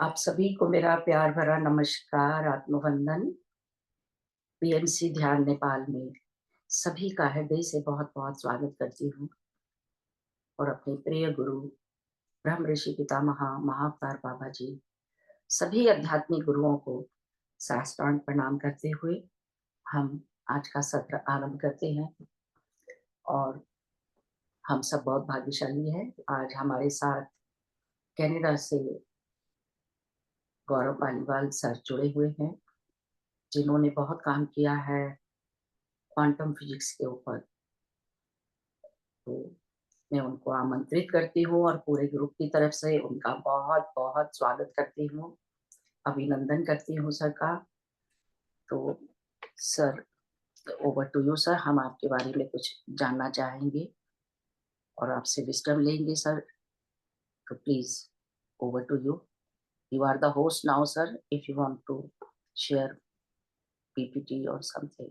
आप सभी को मेरा प्यार भरा नमस्कार, आत्मवंदन। पीएमसी ध्यान नेपाल में सभी का हृदय से बहुत-बहुत स्वागत करती हूँ और अपने प्रिय गुरु ब्रह्म ऋषि पितामह महाअवतार बाबा जी, सभी आध्यात्मिक गुरुओं को साष्टांग प्रणाम करते हुए हम आज का सत्र आरंभ करते हैं। और हम सब बहुत भाग्यशाली हैं। आज हमारे साथ कनाडा से गौरव पालीवाल सर जुड़े हुए हैं, जिन्होंने बहुत काम किया है क्वांटम फिजिक्स के ऊपर। तो मैं उनको आमंत्रित करती हूँ और पूरे ग्रुप की तरफ से उनका बहुत-बहुत स्वागत करती हूँ, अभिनंदन करती हूँ सर का। तो sir, over to you sir, हम आपके बारे में कुछ जानना चाहेंगे और आपसे विज़डम लेंगे सर, तो please over to you. You are the host now sir, if you want to share PPT or something.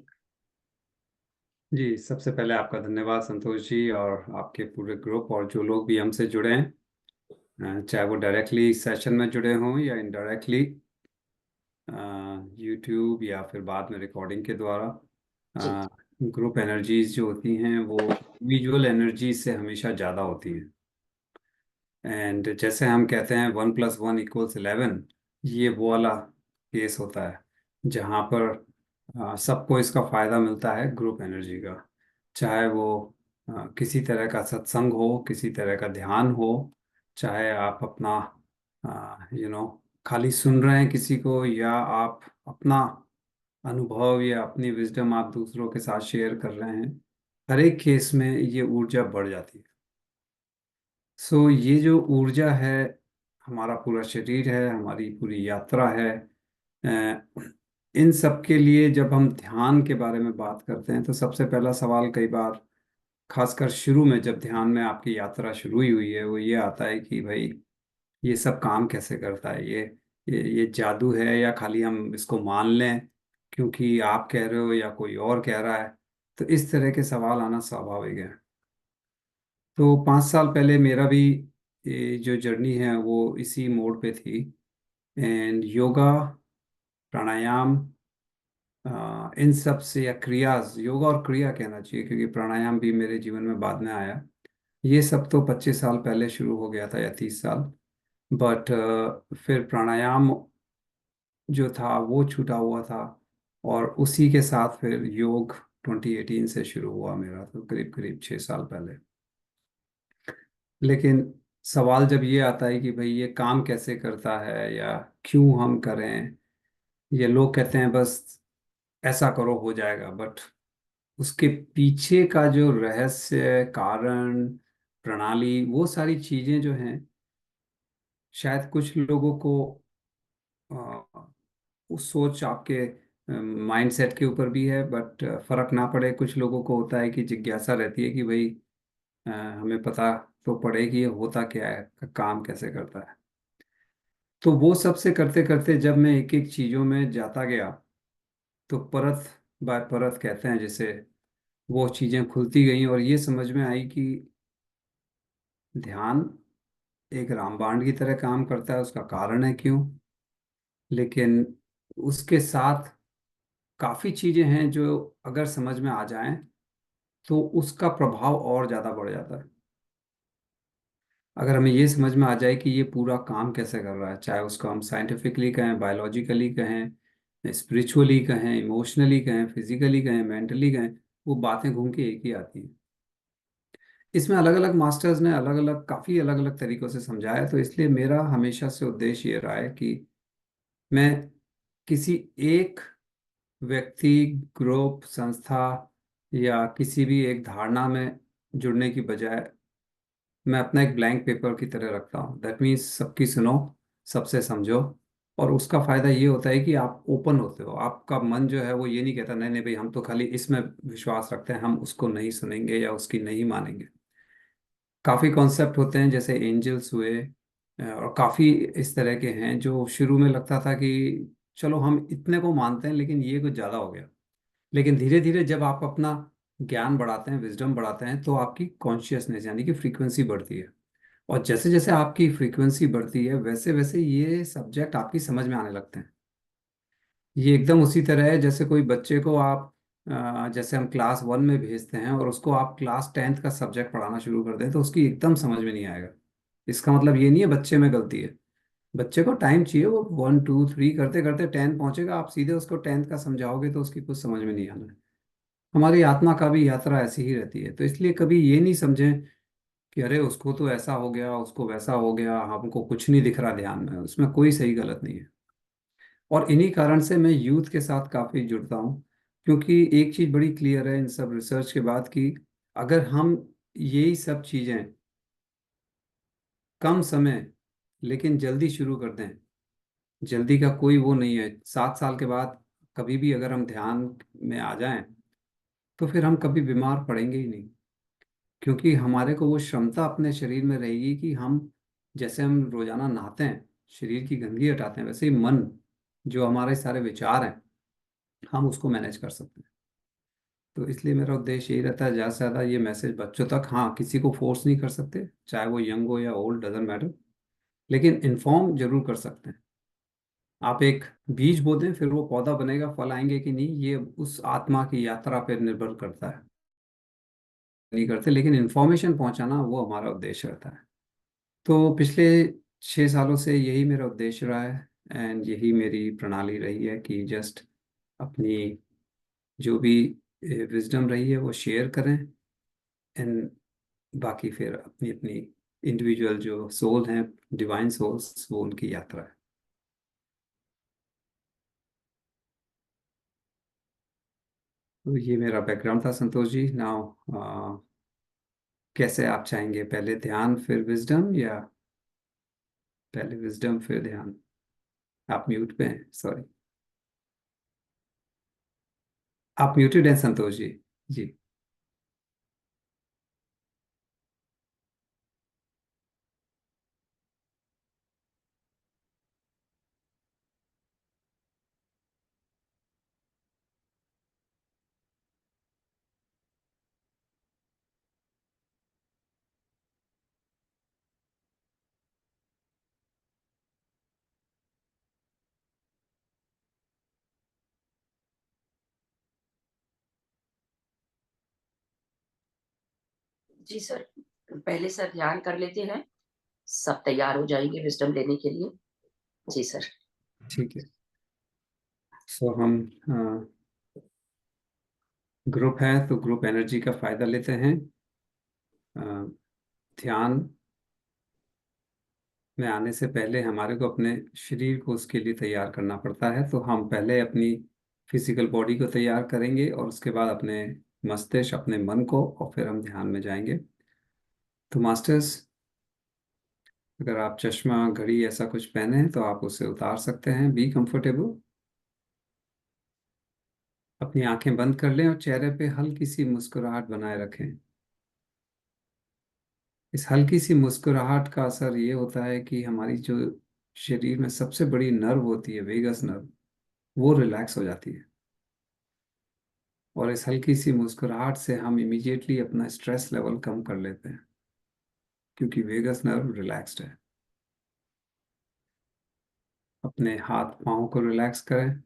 जी, सबसे पहले आपका धन्यवाद संतोष जी और आपके पूरे ग्रुप और जो लोग भी हमसे जुड़े हैं, चाहे वो डायरेक्टली सेशन में जुड़े हों या इनडायरेक्टली यूट्यूब या फिर बाद में रिकॉर्डिंग के जी, द्वारा। ग्रुप एनर्जीज जो होती हैं वो विजुअल एनर्जीज से हमेशा ज़्यादा होती हैं। एंड जैसे हम कहते हैं 1+1=11, ये वो वाला केस होता है जहाँ पर सबको इसका फ़ायदा मिलता है ग्रुप एनर्जी का। चाहे वो किसी तरह का सत्संग हो, किसी तरह का ध्यान हो, चाहे आप अपना खाली सुन रहे हैं किसी को, या आप अपना अनुभव या अपनी विजडम आप दूसरों के साथ शेयर कर रहे हैं, हर एक केस में ये ऊर्जा बढ़ जाती है। सो ये जो ऊर्जा है, हमारा पूरा शरीर है, हमारी पूरी यात्रा है। इन सब के लिए जब हम ध्यान के बारे में बात करते हैं तो सबसे पहला सवाल कई बार, खासकर शुरू में जब ध्यान में आपकी यात्रा शुरू ही हुई है, वो ये आता है कि भाई ये सब काम कैसे करता है, ये जादू है या खाली हम इसको मान लें क्योंकि आप कह रहे हो या कोई और कह रहा है। तो इस तरह के सवाल आना स्वाभाविक है। तो 5 साल पहले मेरा भी ये जो जर्नी है वो इसी मोड पे थी। एंड योगा, प्राणायाम, इन सब से, या क्रियाज, योगा और क्रिया कहना चाहिए क्योंकि प्राणायाम भी मेरे जीवन में बाद में आया। ये सब तो 25 साल पहले शुरू हो गया था या 30 साल। बट फिर प्राणायाम जो था वो छूटा हुआ था, और उसी के साथ फिर योग 2018 से शुरू हुआ मेरा, तो करीब करीब 6 साल पहले। लेकिन सवाल जब ये आता है कि भाई ये काम कैसे करता है या क्यों हम करें, ये लोग कहते हैं बस ऐसा करो हो जाएगा, बट उसके पीछे का जो रहस्य, कारण, प्रणाली, वो सारी चीजें जो हैं, शायद कुछ लोगों को उस सोच आपके माइंडसेट के ऊपर भी है, बट फर्क ना पड़े। कुछ लोगों को होता है कि जिज्ञासा रहती है कि भाई हमें पता तो पड़े कि ये होता क्या है, काम कैसे करता है। तो वो सबसे करते करते जब मैं एक एक चीजों में जाता गया, तो परत बाय परत कहते हैं जैसे, वो चीजें खुलती गई और ये समझ में आई कि ध्यान एक रामबाण की तरह काम करता है। उसका कारण है क्यों, लेकिन उसके साथ काफी चीजें हैं जो अगर समझ में आ जाएं तो उसका प्रभाव और ज्यादा बढ़ जाता है। अगर हमें ये समझ में आ जाए कि ये पूरा काम कैसे कर रहा है, चाहे उसको हम साइंटिफिकली कहें, बायोलॉजिकली कहें, स्पिरिचुअली कहें, इमोशनली कहें, फिजिकली कहें, मेंटली कहें, वो बातें घूम के एक ही आती हैं। इसमें अलग अलग मास्टर्स ने अलग अलग, काफ़ी अलग अलग तरीक़ों से समझाया, तो इसलिए मेरा हमेशा से उद्देश्य ये रहा है कि मैं किसी एक व्यक्ति, ग्रुप, संस्था या किसी भी एक धारणा में जुड़ने की बजाय मैं अपना एक ब्लैंक पेपर की तरह रखता हूँ। दैट मीन्स सबकी सुनो, सबसे समझो। और उसका फ़ायदा ये होता है कि आप ओपन होते हो। आपका मन जो है वो ये नहीं कहता नहीं नहीं भाई हम तो खाली इसमें विश्वास रखते हैं, हम उसको नहीं सुनेंगे या उसकी नहीं मानेंगे। काफ़ी कॉन्सेप्ट होते हैं जैसे एंजल्स हुए, और काफ़ी इस तरह के हैं जो शुरू में लगता था कि चलो हम इतने को मानते हैं, लेकिन ये कुछ ज़्यादा हो गया। लेकिन धीरे धीरे जब आप अपना ज्ञान बढ़ाते हैं, विजडम बढ़ाते हैं, तो आपकी कॉन्शियसनेस यानी कि फ्रीक्वेंसी बढ़ती है। और जैसे जैसे आपकी फ्रीक्वेंसी बढ़ती है वैसे वैसे ये सब्जेक्ट आपकी समझ में आने लगते हैं। ये एकदम उसी तरह है जैसे कोई बच्चे को आप जैसे हम क्लास 1 में भेजते हैं और उसको आप क्लास 10th का सब्जेक्ट पढ़ाना शुरू कर दें तो उसकी एकदम समझ में नहीं आएगा। इसका मतलब ये नहीं है बच्चे में गलती है। बच्चे को टाइम चाहिए, वो 1 2 3 करते करते 10 पहुंचेगा, आप सीधे उसको 10th का समझाओगे तो उसकी कुछ समझ में नहीं आना है। हमारी आत्मा का भी यात्रा ऐसी ही रहती है, तो इसलिए कभी ये नहीं समझें कि अरे उसको तो ऐसा हो गया, उसको वैसा हो गया, हमको कुछ नहीं दिख रहा ध्यान में। उसमें कोई सही गलत नहीं है। और इन्हीं कारण से मैं यूथ के साथ काफ़ी जुड़ता हूँ, क्योंकि एक चीज़ बड़ी क्लियर है इन सब रिसर्च के बाद कि अगर हम यही सब चीज़ें कम समय लेकिन जल्दी शुरू कर दें, जल्दी का कोई वो नहीं है, 7 साल के बाद कभी भी अगर हम ध्यान में आ जाएं तो फिर हम कभी बीमार पड़ेंगे ही नहीं। क्योंकि हमारे को वो क्षमता अपने शरीर में रहेगी कि हम, जैसे हम रोजाना नहाते हैं शरीर की गंदगी हटाते हैं, वैसे ही मन, जो हमारे सारे विचार हैं, हम उसको मैनेज कर सकते हैं। तो इसलिए मेरा उद्देश्य यही रहता है ज़्यादा से ज़्यादा ये मैसेज बच्चों तक, हाँ किसी को फोर्स नहीं कर सकते, चाहे वो यंग हो या ओल्ड, डजेंट मैटर, लेकिन इन्फॉर्म जरूर कर सकते हैं। आप एक बीज बो दें, फिर वो पौधा बनेगा, फल आएंगे कि नहीं ये उस आत्मा की यात्रा पर निर्भर करता है। नहीं करते, लेकिन इन्फॉर्मेशन पहुंचाना वो हमारा उद्देश्य रहता है। तो पिछले 6 सालों से यही मेरा उद्देश्य रहा है, एंड यही मेरी प्रणाली रही है कि जस्ट अपनी जो भी विजडम रही है वो शेयर करें, एंड बाकी फिर अपनी अपनी इंडिविजुअल जो सोल हैं, डिवाइन सोल्स, वो उनकी यात्रा है। तो ये मेरा बैकग्राउंड था संतोष जी। नाउ कैसे आप चाहेंगे, पहले ध्यान फिर विजडम, या पहले विजडम फिर ध्यान? आप म्यूट पे हैं, सॉरी। आप म्यूटेड हैं संतोष जी। जी। जी सर, पहले सर ध्यान कर लेते हैं, सब तैयार हो जाएंगे विजडम लेने के लिए। जी सर। ठीक है। सो हम ग्रुप है तो ग्रुप एनर्जी का फायदा लेते हैं। अ, ध्यान में आने से पहले हमारे को अपने शरीर को उसके लिए तैयार करना पड़ता है, तो हम पहले अपनी फिजिकल बॉडी को तैयार करेंगे और उसके बाद अपने मस्तिष्क, अपने मन को, और फिर हम ध्यान में जाएंगे। तो मास्टर्स, अगर आप चश्मा घड़ी ऐसा कुछ पहने हैं तो आप उसे उतार सकते हैं, बी कंफर्टेबल। अपनी आंखें बंद कर लें और चेहरे पे हल्की सी मुस्कुराहट बनाए रखें। इस हल्की सी मुस्कुराहट का असर ये होता है कि हमारी जो शरीर में सबसे बड़ी नर्व होती है, वेगस नर्व, वो रिलैक्स हो जाती है। और इस हल्की सी मुस्कुराहट से हम इमीडिएटली अपना स्ट्रेस लेवल कम कर लेते हैं, क्योंकि वेगस नर्व रिलैक्स्ड है। अपने हाथ पाँव को रिलैक्स करें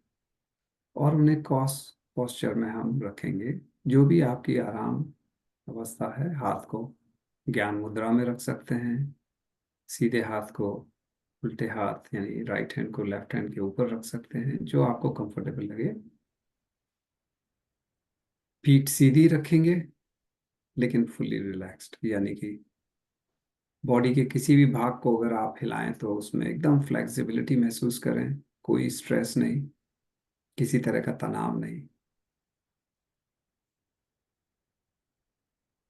और उन्हें क्रॉस पोस्चर में हम रखेंगे, जो भी आपकी आराम अवस्था है। हाथ को ज्ञान मुद्रा में रख सकते हैं, सीधे हाथ को उल्टे हाथ यानी राइट हैंड को लेफ्ट हैंड के ऊपर रख सकते हैं, जो आपको कंफर्टेबल लगे। पीठ सीधी रखेंगे लेकिन फुल्ली रिलैक्स्ड, यानी कि बॉडी के किसी भी भाग को अगर आप हिलाएं तो उसमें एकदम फ्लेक्सिबिलिटी महसूस करें, कोई स्ट्रेस नहीं, किसी तरह का तनाव नहीं।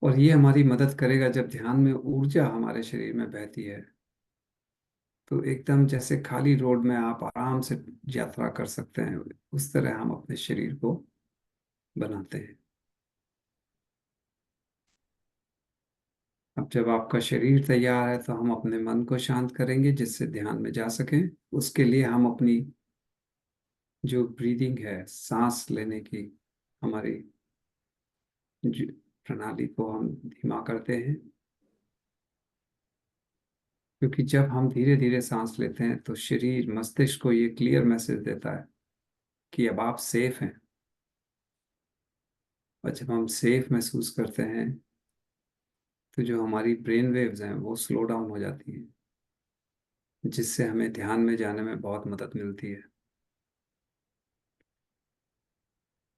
और ये हमारी मदद करेगा, जब ध्यान में ऊर्जा हमारे शरीर में बहती है तो एकदम जैसे खाली रोड में आप आराम से यात्रा कर सकते हैं, उस तरह हम अपने शरीर को बनाते हैं। अब जब आपका शरीर तैयार है तो हम अपने मन को शांत करेंगे जिससे ध्यान में जा सकें। उसके लिए हम अपनी जो ब्रीदिंग है, सांस लेने की हमारी जो प्रणाली को हम धीमा करते हैं, क्योंकि जब हम धीरे धीरे सांस लेते हैं तो शरीर मस्तिष्क को ये क्लियर मैसेज देता है कि अब आप सेफ हैं। और जब हम सेफ महसूस करते हैं तो जो हमारी ब्रेन वेव्स हैं वो स्लो डाउन हो जाती हैं, जिससे हमें ध्यान में जाने में बहुत मदद मिलती है।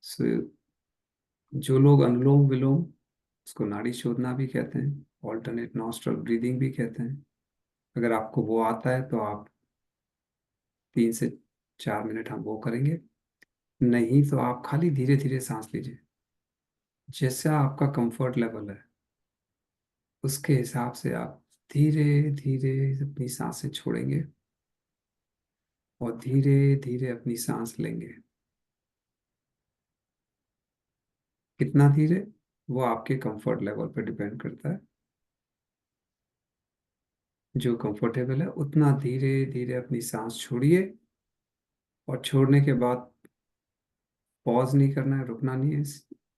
सो जो लोग अनुलोम विलोम, उसको नाड़ी शोधना भी कहते हैं, ऑल्टरनेट नॉस्ट्रल ब्रीदिंग भी कहते हैं, अगर आपको वो आता है तो आप 3 से 4 मिनट हम वो करेंगे। नहीं तो आप खाली धीरे धीरे सांस लीजिए, जैसा आपका कंफर्ट लेवल है उसके हिसाब से आप धीरे धीरे अपनी सांसें छोड़ेंगे और धीरे धीरे अपनी सांस लेंगे। कितना धीरे, वो आपके कंफर्ट लेवल पर डिपेंड करता है। जो कंफर्टेबल है उतना धीरे धीरे अपनी सांस छोड़िए, और छोड़ने के बाद पॉज नहीं करना है, रुकना नहीं है,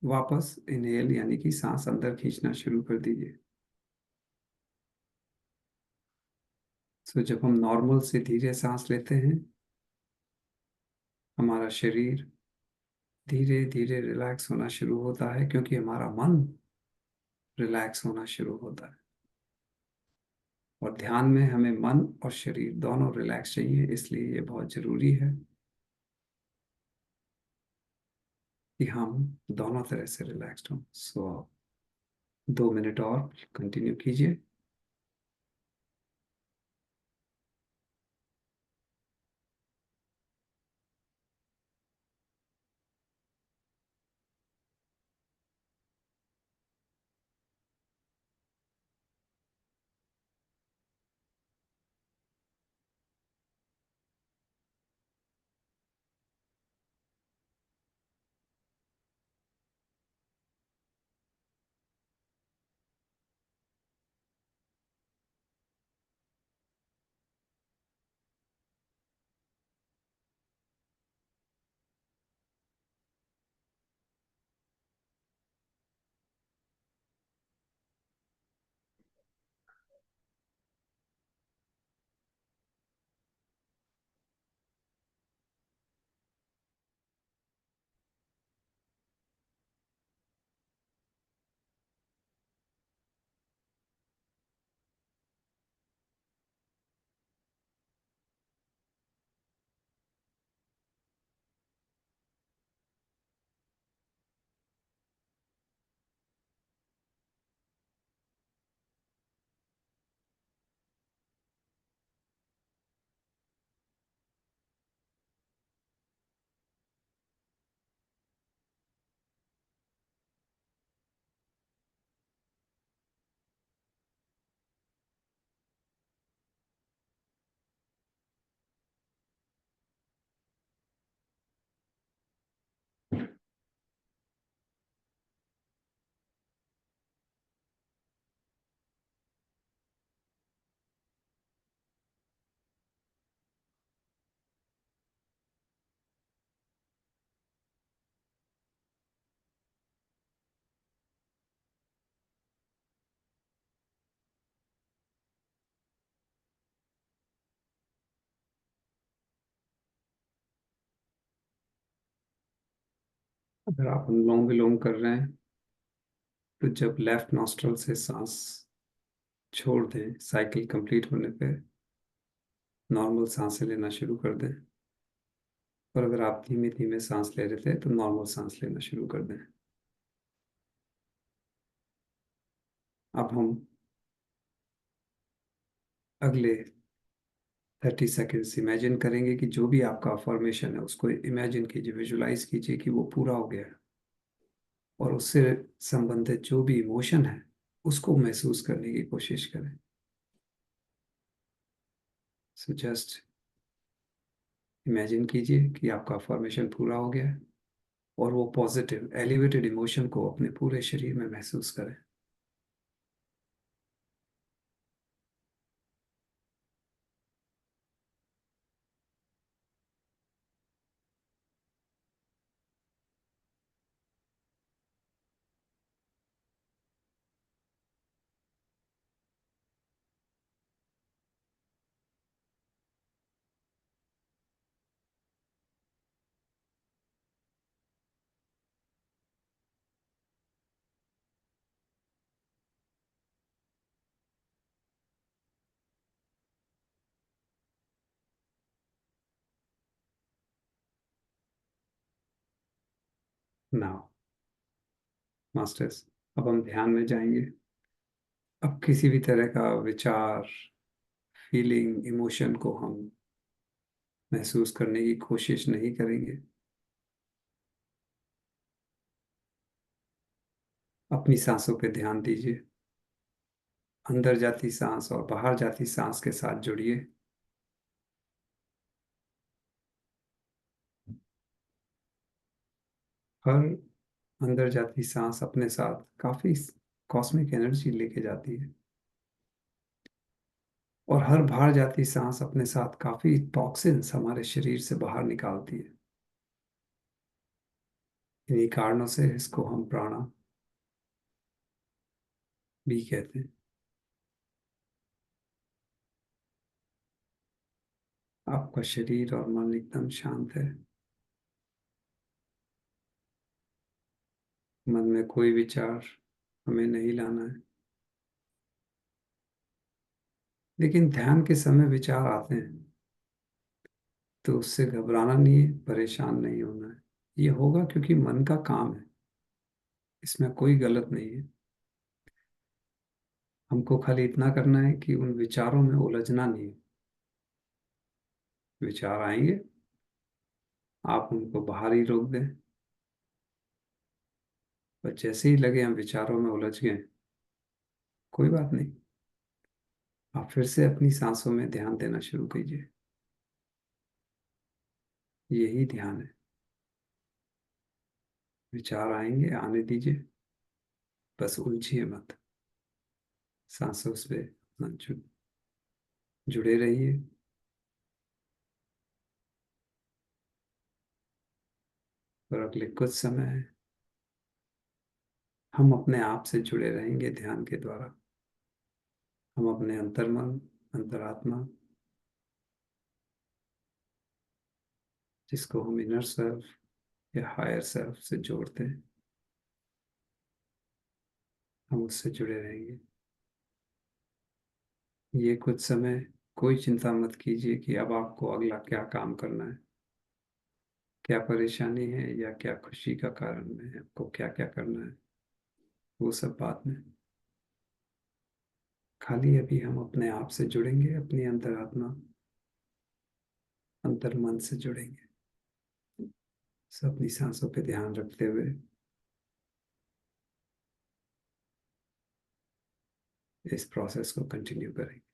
वापस इनहेल यानी कि सांस अंदर खींचना शुरू कर दीजिए। सो जब हम नॉर्मल से धीरे सांस लेते हैं, हमारा शरीर धीरे धीरे रिलैक्स होना शुरू होता है, क्योंकि हमारा मन रिलैक्स होना शुरू होता है। और ध्यान में हमें मन और शरीर दोनों रिलैक्स चाहिए, इसलिए ये बहुत जरूरी है कि हम दोनों तरह से रिलैक्स्ड हों। सो 2 मिनट और कंटिन्यू कीजिए। अगर आप अनुलोम विलोम कर रहे हैं तो जब लेफ्ट नॉस्ट्रल से सांस छोड़ दें, साइकिल कंप्लीट होने पे नॉर्मल सांसें लेना शुरू कर दें। और अगर आप धीमे धीमे सांस ले रहे थे तो नॉर्मल सांस लेना शुरू कर दें। अब हम अगले 30 सेकेंड्स इमेजिन करेंगे कि जो भी आपका फॉर्मेशन है उसको इमेजिन कीजिए, विजुलाइज कीजिए कि वो पूरा हो गया है, और उससे संबंधित जो भी इमोशन है उसको महसूस करने की कोशिश करें। सो जस्ट इमेजिन कीजिए कि आपका फॉर्मेशन पूरा हो गया है, और वो पॉजिटिव एलिवेटेड इमोशन को अपने पूरे शरीर में महसूस करें। नाउ मास्टर्स, अब हम ध्यान में जाएंगे। अब किसी भी तरह का विचार, फीलिंग, इमोशन को हम महसूस करने की कोशिश नहीं करेंगे। अपनी सांसों पे ध्यान दीजिए। अंदर जाती सांस और बाहर जाती सांस के साथ जुड़िए। हर अंदर जाती सांस अपने साथ काफी कॉस्मिक एनर्जी लेके जाती है, और हर बाहर जाती सांस अपने साथ काफी टॉक्सिन्स हमारे शरीर से बाहर निकालती है। इन्हीं कारणों से इसको हम प्राणा भी कहते हैं। आपका शरीर और मन एकदम शांत है। मन में कोई विचार हमें नहीं लाना है। लेकिन ध्यान के समय विचार आते हैं तो उससे घबराना नहीं है, परेशान नहीं होना है। ये होगा क्योंकि मन का काम है, इसमें कोई गलत नहीं है। हमको खाली इतना करना है कि उन विचारों में उलझना नहीं है। विचार आएंगे, आप उनको बाहर ही रोक दें। पर जैसे ही लगे हम विचारों में उलझ गए, कोई बात नहीं, आप फिर से अपनी सांसों में ध्यान देना शुरू कीजिए। यही ध्यान है। विचार आएंगे, आने दीजिए, बस उलझिए मत। सांसों से अपना जुड़े रहिए। और अगले कुछ समय हम अपने आप से जुड़े रहेंगे ध्यान के द्वारा। हम अपने अंतर्मन, अंतरात्मा, जिसको हम इनर सेल्फ या हायर सेल्फ से जोड़ते हैं, हम उससे जुड़े रहेंगे। ये कुछ समय कोई चिंता मत कीजिए कि अब आपको अगला क्या काम करना है, क्या परेशानी है या क्या खुशी का कारण है, आपको क्या क्या करना है। वो सब बात में, खाली अभी हम अपने आप से जुड़ेंगे, अपनी अंतरात्मा, अंतर्मन से जुड़ेंगे। सब अपनी सांसों पे ध्यान रखते हुए इस प्रोसेस को कंटिन्यू करेंगे।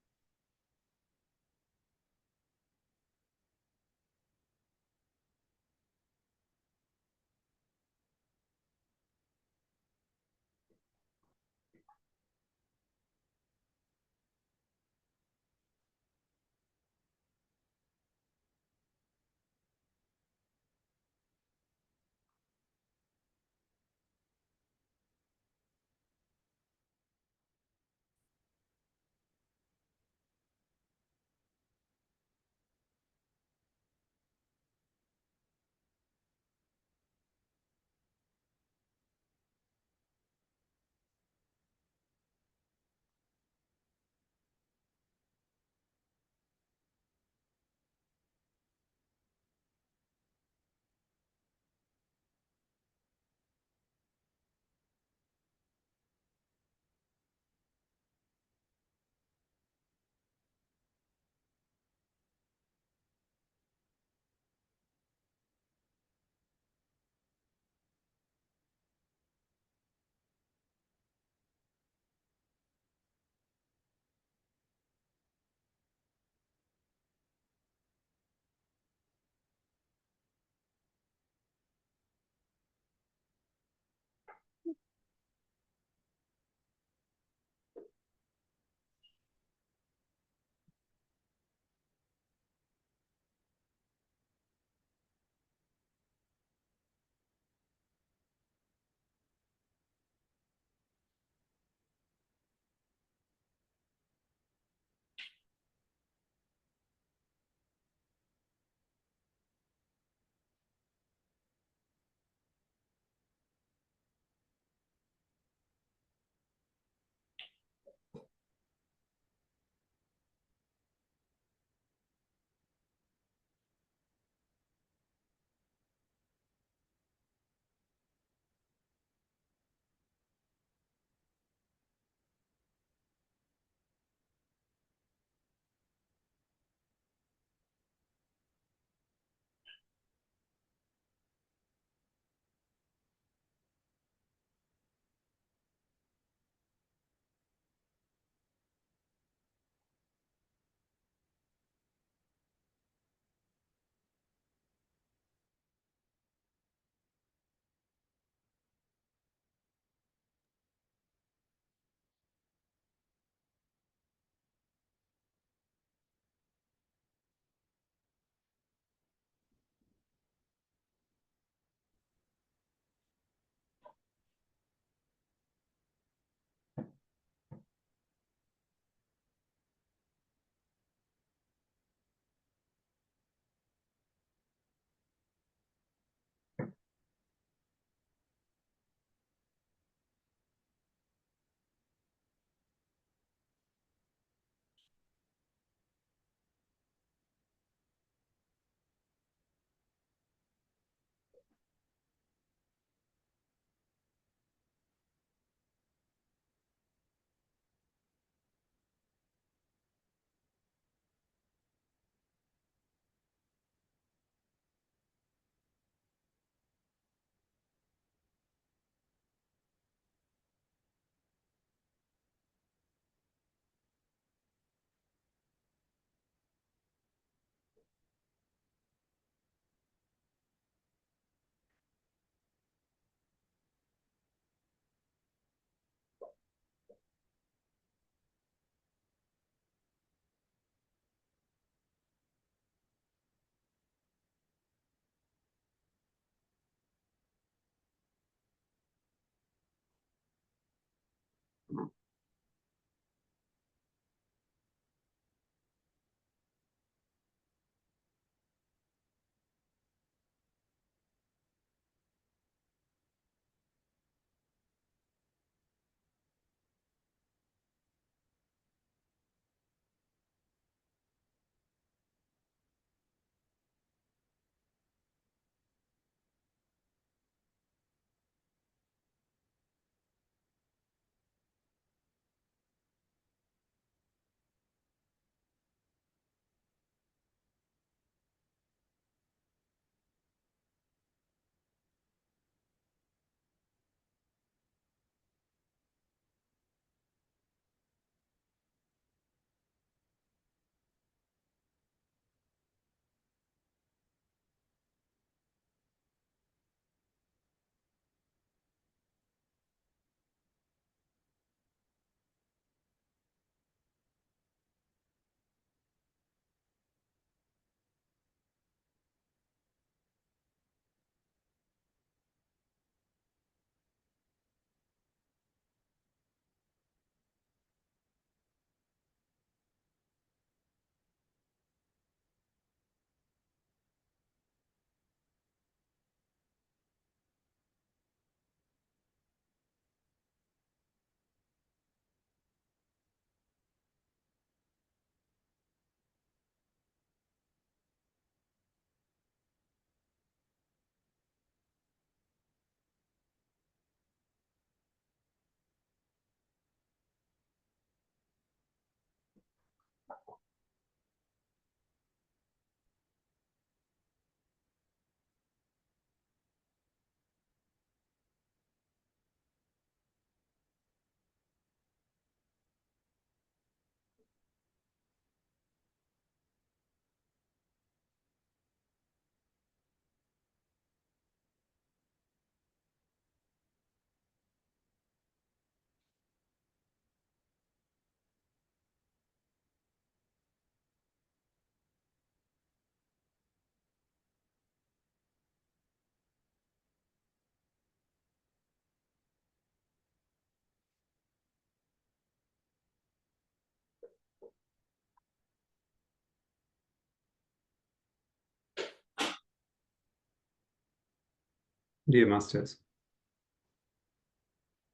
जी मास्टर्स।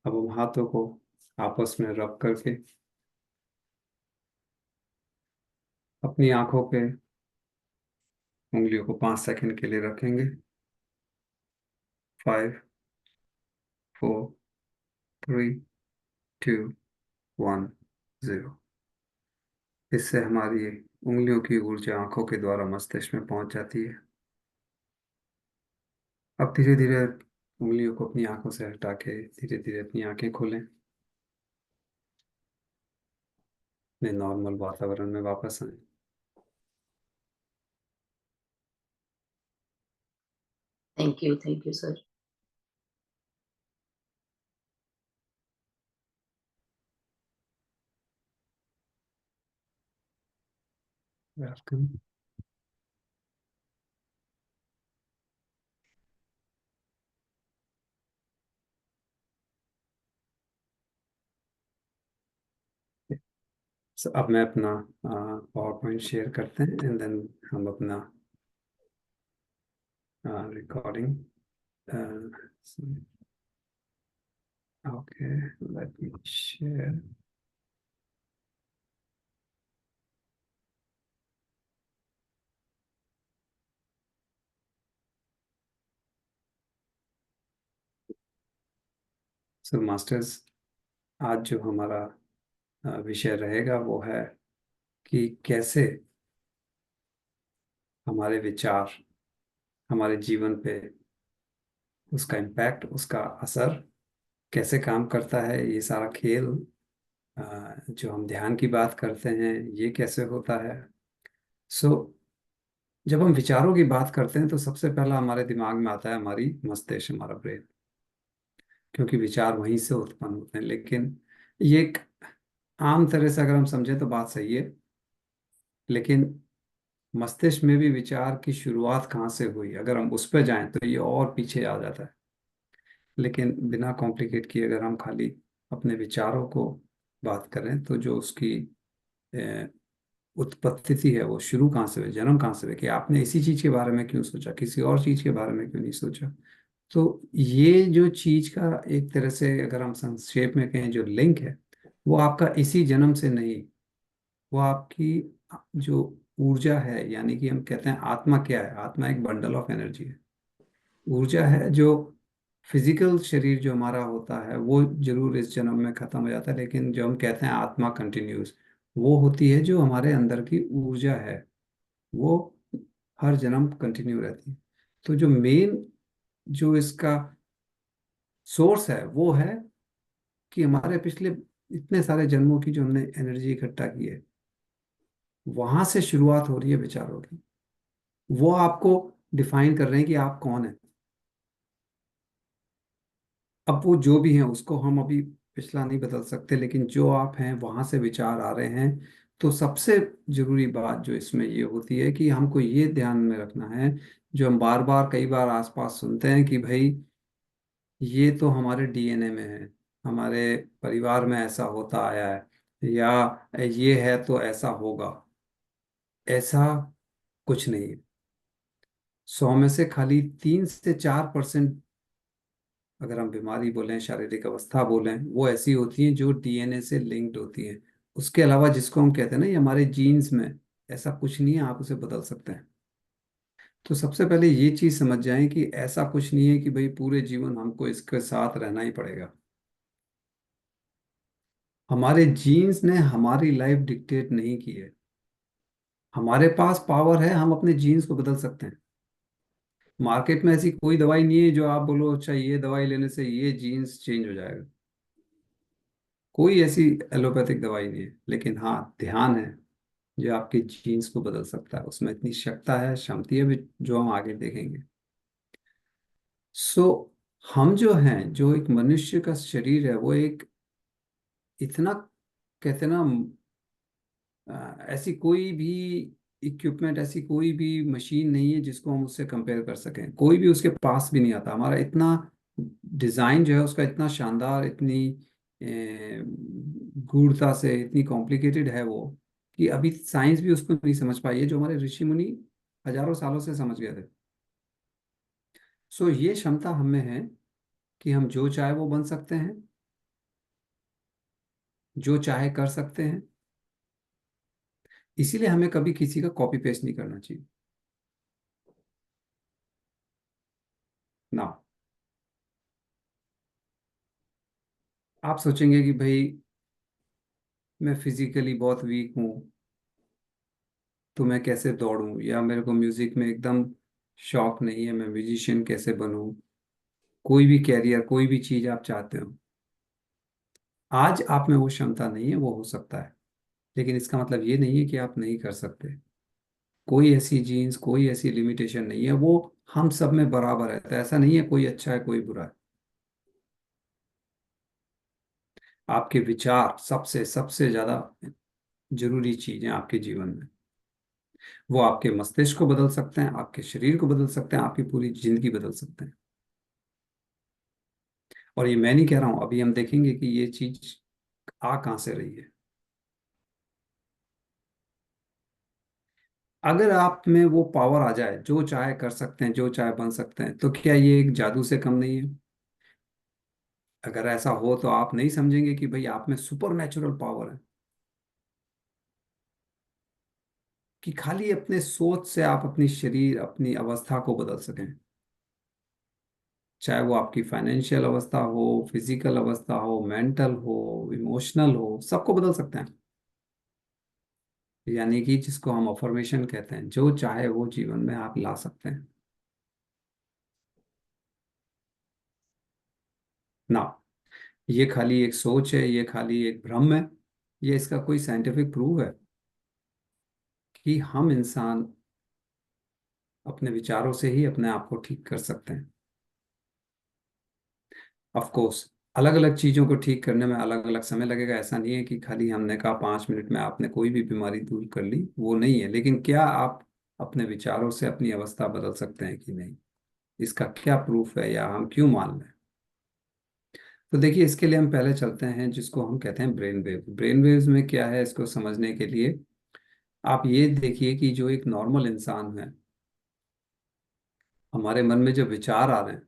अब हम हाथों को आपस में रब करके अपनी आंखों पे उंगलियों को 5 सेकंड के लिए रखेंगे। 5, 4, 3, 2, 1, 0। इससे हमारी उंगलियों की ऊर्जा आंखों के द्वारा मस्तिष्क में पहुंच जाती है। अब धीरे धीरे उंगलियों को अपनी आंखों से हटा के धीरे धीरे अपनी आंखें खोलें। अपने नॉर्मल वातावरण में वापस आए। Thank you sir. वेलकम। अब मैं अपना पावर पॉइंट शेयर करते हैं एंड देन हम अपना recording. Okay, let me share. सो मास्टर्स, आज जो हमारा विषय रहेगा वो है कि कैसे हमारे विचार हमारे जीवन पे, उसका इम्पैक्ट, उसका असर कैसे काम करता है। ये सारा खेल, जो हम ध्यान की बात करते हैं, ये कैसे होता है। सो जब हम विचारों की बात करते हैं तो सबसे पहला हमारे दिमाग में आता है हमारी मस्तिष्क, हमारा ब्रेन, क्योंकि विचार वहीं से उत्पन्न होते हैं। लेकिन ये एक आम तरह से अगर हम समझें तो बात सही है, लेकिन मस्तिष्क में भी विचार की शुरुआत कहाँ से हुई, अगर हम उस पर जाएं तो ये और पीछे आ जाता है। लेकिन बिना कॉम्प्लिकेट किए अगर हम खाली अपने विचारों को बात करें तो जो उसकी अ, उत्पत्ति थी है, वो शुरू कहाँ से हुई, जन्म कहाँ से हुई, कि आपने इसी चीज के बारे में क्यों सोचा, किसी और चीज के बारे में क्यों नहीं सोचा। तो ये जो चीज का एक तरह से अगर हम संक्षेप में कहें जो लिंक है, वो आपका इसी जन्म से नहीं, वो आपकी जो ऊर्जा है, यानी कि हम कहते हैं आत्मा क्या है। आत्मा एक बंडल ऑफ एनर्जी है, ऊर्जा है। जो फिजिकल शरीर जो हमारा होता है वो जरूर इस जन्म में खत्म हो जाता है, लेकिन जो हम कहते हैं आत्मा कंटिन्यूस, वो होती है जो हमारे अंदर की ऊर्जा है, वो हर जन्म कंटिन्यू रहती है। तो जो मेन, जो इसका सोर्स है वो है कि हमारे पिछले इतने सारे जन्मों की जो हमने एनर्जी इकट्ठा की है, वहां से शुरुआत हो रही है विचारों की। वो आपको डिफाइन कर रहे हैं कि आप कौन है। अब वो जो भी है उसको हम अभी पिछला नहीं बदल सकते, लेकिन जो आप हैं वहां से विचार आ रहे हैं। तो सबसे जरूरी बात जो इसमें ये होती है कि हमको ये ध्यान में रखना है, जो हम बार बार कई बार आसपास सुनते हैं कि भाई ये तो हमारे डीएनए में है, हमारे परिवार में ऐसा होता आया है, या ये है तो ऐसा होगा। ऐसा कुछ नहीं है। 100 में से खाली 3 से 4% अगर हम बीमारी बोलें, शारीरिक अवस्था बोलें, वो ऐसी होती हैं जो डीएनए से लिंक्ड होती हैं। उसके अलावा जिसको हम कहते हैं ना ये हमारे जीन्स में, ऐसा कुछ नहीं है, आप उसे बदल सकते हैं। तो सबसे पहले ये चीज समझ जाएं कि ऐसा कुछ नहीं है कि भाई पूरे जीवन हमको इसके साथ रहना ही पड़ेगा। हमारे जीन्स ने हमारी लाइफ डिक्टेट नहीं की है। हमारे पास पावर है, हम अपने जीन्स को बदल सकते हैं। मार्केट में ऐसी कोई दवाई नहीं है जो आप बोलो अच्छा ये दवाई लेने से ये जीन्स चेंज हो जाएगा। कोई ऐसी एलोपैथिक दवाई नहीं है, लेकिन हाँ ध्यान है जो आपके जीन्स को बदल सकता है। उसमें इतनी क्षमता है, क्षमता है भी, जो हम आगे देखेंगे। सो हम जो हैं, जो एक मनुष्य का शरीर है, वो एक इतना, कहते हैं ना, ऐसी कोई भी इक्विपमेंट, ऐसी कोई भी मशीन नहीं है जिसको हम उससे कंपेयर कर सकें। कोई भी उसके पास भी नहीं आता। हमारा इतना डिजाइन जो है उसका इतना शानदार, इतनी गूढ़ता से, इतनी कॉम्प्लिकेटेड है वो, कि अभी साइंस भी उसको नहीं समझ पाई है, जो हमारे ऋषि मुनि हजारों सालों से समझ गए थे। सो ये क्षमता हमें है कि हम जो चाहे वो बन सकते हैं, जो चाहे कर सकते हैं। इसीलिए हमें कभी किसी का कॉपी पेस्ट नहीं करना चाहिए ना। आप सोचेंगे कि भाई मैं फिजिकली बहुत वीक हूँ, तो मैं कैसे दौड़ूं, या मेरे को म्यूजिक में एकदम शौक नहीं है, मैं म्यूजिशियन कैसे बनूं। कोई भी कैरियर, कोई भी चीज आप चाहते हो, आज आप में वो क्षमता नहीं है, वो हो सकता है, लेकिन इसका मतलब ये नहीं है कि आप नहीं कर सकते। कोई ऐसी जीन्स, कोई ऐसी लिमिटेशन नहीं है, वो हम सब में बराबर है। तो ऐसा नहीं है कोई अच्छा है कोई बुरा है। आपके विचार सबसे सबसे ज्यादा जरूरी चीज है आपके जीवन में। वो आपके मस्तिष्क को बदल सकते हैं, आपके शरीर को बदल सकते हैं, आपकी पूरी जिंदगी बदल सकते हैं। और ये मैं नहीं कह रहा हूं, अभी हम देखेंगे कि ये चीज आ कहां से रही है। अगर आप में वो पावर आ जाए, जो चाहे कर सकते हैं, जो चाहे बन सकते हैं, तो क्या ये एक जादू से कम नहीं है? अगर ऐसा हो तो आप नहीं समझेंगे कि भाई आप में सुपर नेचुरल पावर है, कि खाली अपने सोच से आप अपनी शरीर, अपनी अवस्था को बदल सकें। चाहे वो आपकी फाइनेंशियल अवस्था हो, फिजिकल अवस्था हो, मेंटल हो, इमोशनल हो, सबको बदल सकते हैं। यानी कि जिसको हम अफर्मेशन कहते हैं, जो चाहे वो जीवन में आप ला सकते हैं ना। ये खाली एक सोच है, ये खाली एक भ्रम है। ये इसका कोई साइंटिफिक प्रूफ है कि हम इंसान अपने विचारों से ही अपने आप को ठीक कर सकते हैं। ऑफ कोर्स, अलग अलग चीजों को ठीक करने में अलग अलग समय लगेगा। ऐसा नहीं है कि खाली हमने कहा 5 मिनट में आपने कोई भी बीमारी दूर कर ली, वो नहीं है। लेकिन क्या आप अपने विचारों से अपनी अवस्था बदल सकते हैं कि नहीं, इसका क्या प्रूफ है, या हम क्यों मान लें? तो देखिए, इसके लिए हम पहले चलते हैं जिसको हम कहते हैं ब्रेन वेव। ब्रेन वेव्स में क्या है, इसको समझने के लिए आप ये देखिए कि जो एक नॉर्मल इंसान है, हमारे मन में जो विचार आ रहे हैं,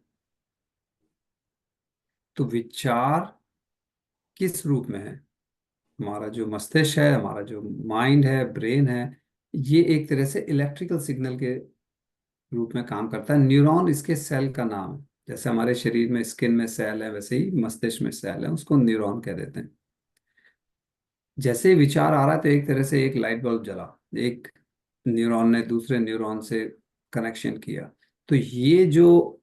तो विचार किस रूप में है? हमारा जो मस्तिष्क है, हमारा जो माइंड है, ब्रेन है, ये एक तरह से इलेक्ट्रिकल सिग्नल के रूप में काम करता है। न्यूरॉन इसके सेल का नाम है। जैसे हमारे शरीर में स्किन में सेल है, वैसे ही मस्तिष्क में सेल है, उसको न्यूरॉन कह देते हैं। जैसे ही विचार आ रहा है, तो एक तरह से एक लाइट बल्ब जला, एक न्यूरॉन ने दूसरे न्यूरॉन से कनेक्शन किया। तो ये जो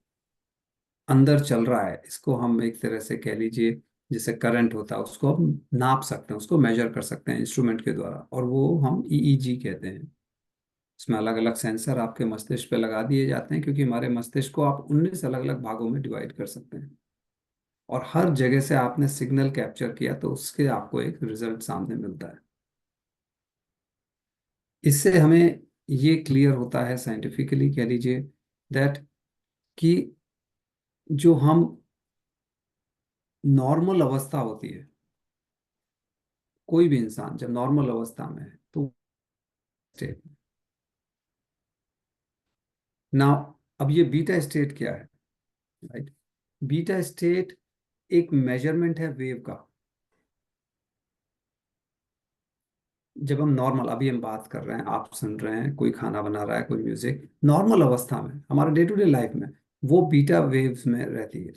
अंदर चल रहा है, इसको हम एक तरह से कह लीजिए, जैसे करंट होता है, उसको हम नाप सकते हैं, उसको मेजर कर सकते हैं इंस्ट्रूमेंट के द्वारा, और वो हम ईईजी कहते हैं। इसमें अलग अलग सेंसर आपके मस्तिष्क पे लगा दिए जाते हैं, क्योंकि हमारे मस्तिष्क को आप 19 अलग अलग भागों में डिवाइड कर सकते हैं, और हर जगह से आपने सिग्नल कैप्चर किया तो उसके आपको एक रिजल्ट सामने मिलता है। इससे हमें ये क्लियर होता है, साइंटिफिकली कह लीजिए, दैट कि जो हम नॉर्मल अवस्था होती है, कोई भी इंसान जब नॉर्मल अवस्था में है, तो स्टेट ना। अब ये बीटा स्टेट क्या है, राइट? बीटा स्टेट एक मेजरमेंट है वेव का। जब हम नॉर्मल, अभी हम बात कर रहे हैं, आप सुन रहे हैं, कोई खाना बना रहा है, कोई म्यूजिक, नॉर्मल अवस्था में हमारे डे टू डे लाइफ में वो बीटा वेव्स में रहती है।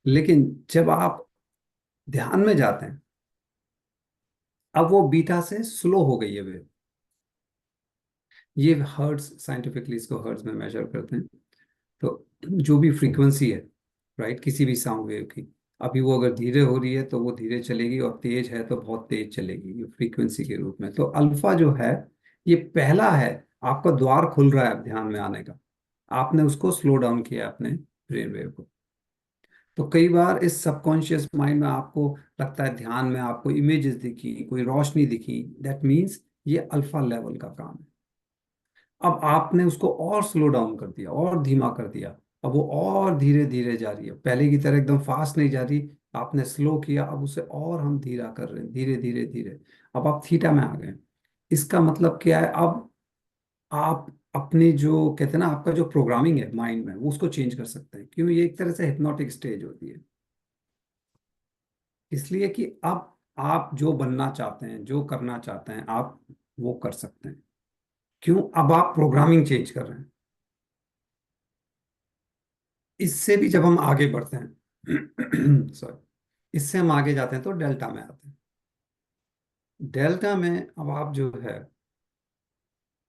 लेकिन जब आप ध्यान में जाते हैं, अब वो बीटा से स्लो हो गई है वेव। ये हर्ट्ज, साइंटिफिकली इसको हर्ट्ज में मेजर करते हैं। तो जो भी फ्रीक्वेंसी है, राइट, किसी भी साउंड वेव की, अभी वो अगर धीरे हो रही है तो वो धीरे चलेगी, और तेज है तो बहुत तेज चलेगी, ये फ्रीक्वेंसी के रूप में। तो अल्फा जो है, ये पहला है, आपका द्वार खुल रहा है अब ध्यान में आने का। आपने उसको स्लो डाउन किया, अपने ब्रेन वेव को। तो कई बार इस सबकॉन्शियस माइंड में आपको लगता है, ध्यान में आपको इमेजेस दिखी, कोई रोशनी दिखी, दैट मीन्स ये अल्फा लेवल का काम है। अब आपने उसको और स्लो डाउन कर दिया, और धीमा कर दिया। अब वो और धीरे धीरे जा रही है, पहले की तरह एकदम फास्ट नहीं जा रही। आपने स्लो किया, अब उसे और हम धीरा कर रहे हैं, धीरे धीरे धीरे। अब आप थीटा में आ गए। इसका मतलब क्या है, अब आप अपनी जो कहते हैं ना, आपका जो प्रोग्रामिंग है माइंड में, वो उसको चेंज कर सकते हैं। क्यों? ये एक तरह से हिप्नोटिक स्टेज होती है। इसलिए कि अब आप जो बनना चाहते हैं, जो करना चाहते हैं, आप वो कर सकते हैं। क्यों? अब आप प्रोग्रामिंग चेंज कर रहे हैं। इससे भी जब हम आगे बढ़ते हैं सॉरी, इससे हम आगे जाते हैं तो डेल्टा में आते हैं। डेल्टा में अब आप जो है,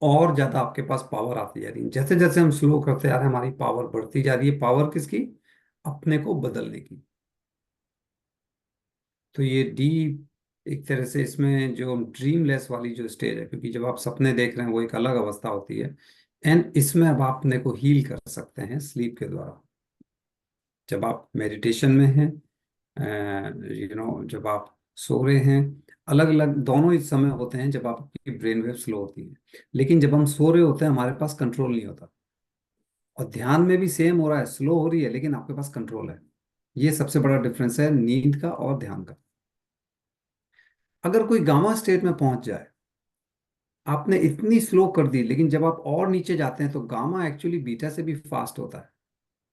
और ज्यादा आपके पास पावर आती जा रही है। जैसे जैसे हम स्लो करते जा रहे हैं, हमारी पावर बढ़ती जा रही है। पावर किसकी? अपने को बदलने की। तो ये डीप, एक तरह से इसमें जो ड्रीमलेस वाली जो स्टेज है, क्योंकि जब आप सपने देख रहे हैं वो एक अलग अवस्था होती है। एंड इसमें अब आप अपने को हील कर सकते हैं स्लीप के द्वारा। जब आप मेडिटेशन में हैं, जब आप सो रहे हैं, अलग अलग दोनों ही समय होते हैं जब आपकी ब्रेन वेव स्लो होती है। लेकिन जब हम सो रहे होते हैं, हमारे पास कंट्रोल नहीं होता। और ध्यान में भी सेम हो रहा है, स्लो हो रही है लेकिन आपके पास कंट्रोल है। ये सबसे बड़ा डिफरेंस है नींद का और ध्यान का। अगर कोई गामा स्टेट में पहुंच जाए, आपने इतनी स्लो कर दी, लेकिन जब आप और नीचे जाते हैं तो गामा एक्चुअली बीटा से भी फास्ट होता है।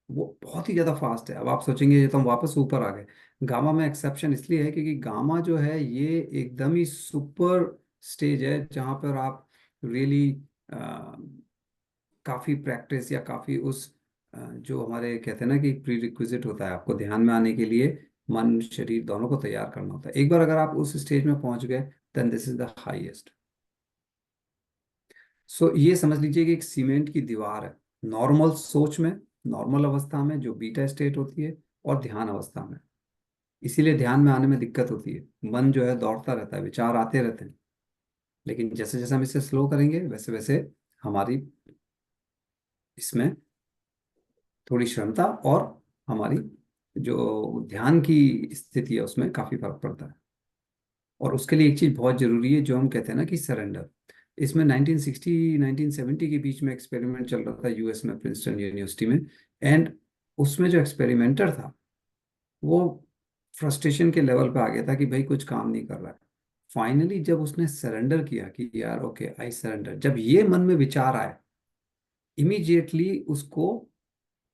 वो बहुत ही ज्यादा फास्ट है। अब आप सोचेंगे ये तो हम वापस ऊपर आ गए। गामा में एक्सेप्शन इसलिए है क्योंकि गामा जो है ये एकदम ही सुपर स्टेज है, जहां पर आप रियली काफी प्रैक्टिस या काफी उस जो हमारे कहते हैं ना कि प्री रिक्विजिट होता है आपको ध्यान में आने के लिए, मन शरीर दोनों को तैयार करना होता है। एक बार अगर आप उस स्टेज में पहुंच गए, then this is the highest. So ये समझ लीजिए कि एक सीमेंट की दीवार है, नॉर्मल सोच में, नॉर्मल अवस्था में जो बीटा स्टेट होती है, और ध्यान अवस्था में। इसीलिए ध्यान में आने में दिक्कत होती है। मन जो है दौड़ता रहता है, विचार आते रहते हैं। लेकिन जैसे जैसे हम इसे स्लो करेंगे, वैसे वैसे हमारी इसमें थोड़ी क्षमता और हमारी जो ध्यान की स्थिति है उसमें काफी फर्क पड़ता है। और उसके लिए एक चीज बहुत जरूरी है जो हम कहते हैं ना कि सरेंडर। इसमें 1960 1970 के बीच में एक्सपेरिमेंट चल रहा था यूएस में, प्रिंसटन यूनिवर्सिटी में। एंड उसमें जो एक्सपेरिमेंटर था, वो फ्रस्ट्रेशन के लेवल पे आ गया था कि भाई कुछ काम नहीं कर रहा है। फाइनली जब उसने सरेंडर किया कि यार ओके आई सरेंडर, जब ये मन में विचार आए, इमीडिएटली उसको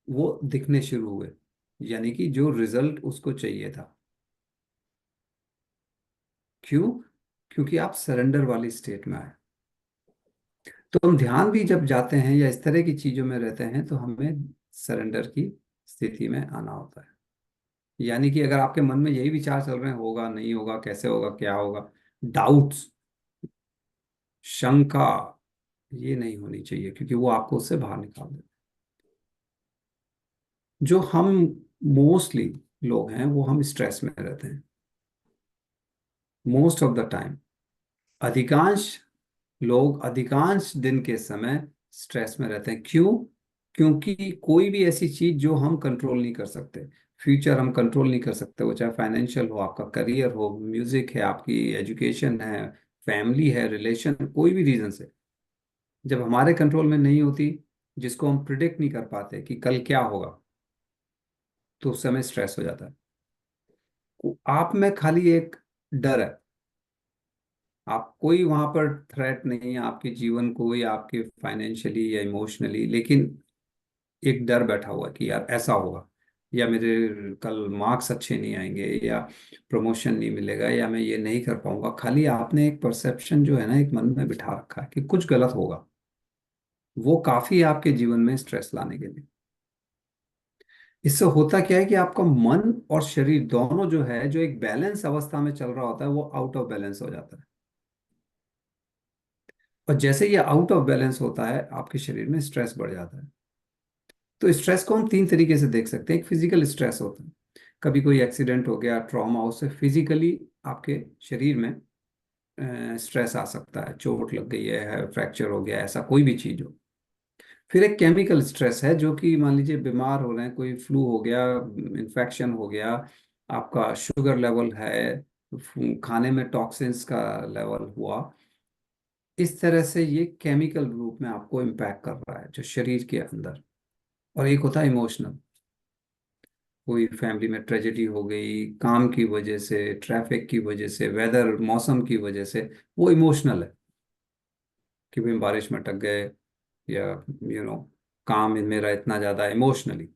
वो दिखने शुरू हुए, यानी कि जो रिजल्ट उसको चाहिए था। क्यों? क्योंकि आप सरेंडर वाली स्टेट में आए। तो हम ध्यान भी जब जाते हैं या इस तरह की चीजों में रहते हैं, तो हमें सरेंडर की स्थिति में आना होता है। यानी कि अगर आपके मन में यही विचार चल रहे हैं, होगा नहीं होगा, कैसे होगा, क्या होगा, डाउट्स, शंका, ये नहीं होनी चाहिए, क्योंकि वो आपको उससे बाहर निकाल देते। जो हम मोस्टली लोग हैं वो हम स्ट्रेस में रहते हैं मोस्ट ऑफ द टाइम। अधिकांश लोग अधिकांश दिन के समय स्ट्रेस में रहते हैं। क्यों? क्योंकि कोई भी ऐसी चीज जो हम कंट्रोल नहीं कर सकते, फ्यूचर हम कंट्रोल नहीं कर सकते, वो चाहे फाइनेंशियल हो, आपका करियर हो, म्यूजिक है, आपकी एजुकेशन है, फैमिली है, रिलेशन, कोई भी रीजन से जब हमारे कंट्रोल में नहीं होती, जिसको हम प्रिडिक्ट नहीं कर पाते कि कल क्या होगा, तो उस समय स्ट्रेस हो जाता है। आप में खाली एक डर है। आप कोई वहां पर थ्रेट नहीं है आपके जीवन को या आपके फाइनेंशियली या इमोशनली, लेकिन एक डर बैठा हुआ है कि यार ऐसा होगा, या मेरे कल मार्क्स अच्छे नहीं आएंगे, या प्रमोशन नहीं मिलेगा, या मैं ये नहीं कर पाऊंगा। खाली आपने एक परसेप्शन जो है ना, एक मन में बिठा रखा है कि कुछ गलत होगा। वो काफी है आपके जीवन में स्ट्रेस लाने के लिए। इससे होता क्या है कि आपका मन और शरीर दोनों जो है, जो एक बैलेंस अवस्था में चल रहा होता है, वो आउट ऑफ बैलेंस हो जाता है। और जैसे ये आउट ऑफ बैलेंस होता है, आपके शरीर में स्ट्रेस बढ़ जाता है। तो स्ट्रेस को हम तीन तरीके से देख सकते हैं। एक फिजिकल स्ट्रेस होता है, कभी कोई एक्सीडेंट हो गया, ट्रॉमा, उससे फिजिकली आपके शरीर में स्ट्रेस आ सकता है, चोट लग गई है, फ्रैक्चर हो गया, ऐसा कोई भी चीज हो। फिर एक केमिकल स्ट्रेस है, जो कि मान लीजिए बीमार हो रहे हैं, कोई फ्लू हो गया, इन्फेक्शन हो गया, आपका शुगर लेवल है, खाने में टॉक्सिन्स का लेवल हुआ, इस तरह से ये केमिकल रूप में आपको इम्पैक्ट कर रहा है जो शरीर के अंदर। और एक होता है इमोशनल, कोई फैमिली में ट्रेजेडी हो गई, काम की वजह से, ट्रैफिक की वजह से, वेदर मौसम की वजह से, वो इमोशनल है कि भाई बारिश में अटक गए, या काम मेरा इतना ज़्यादा इमोशनली।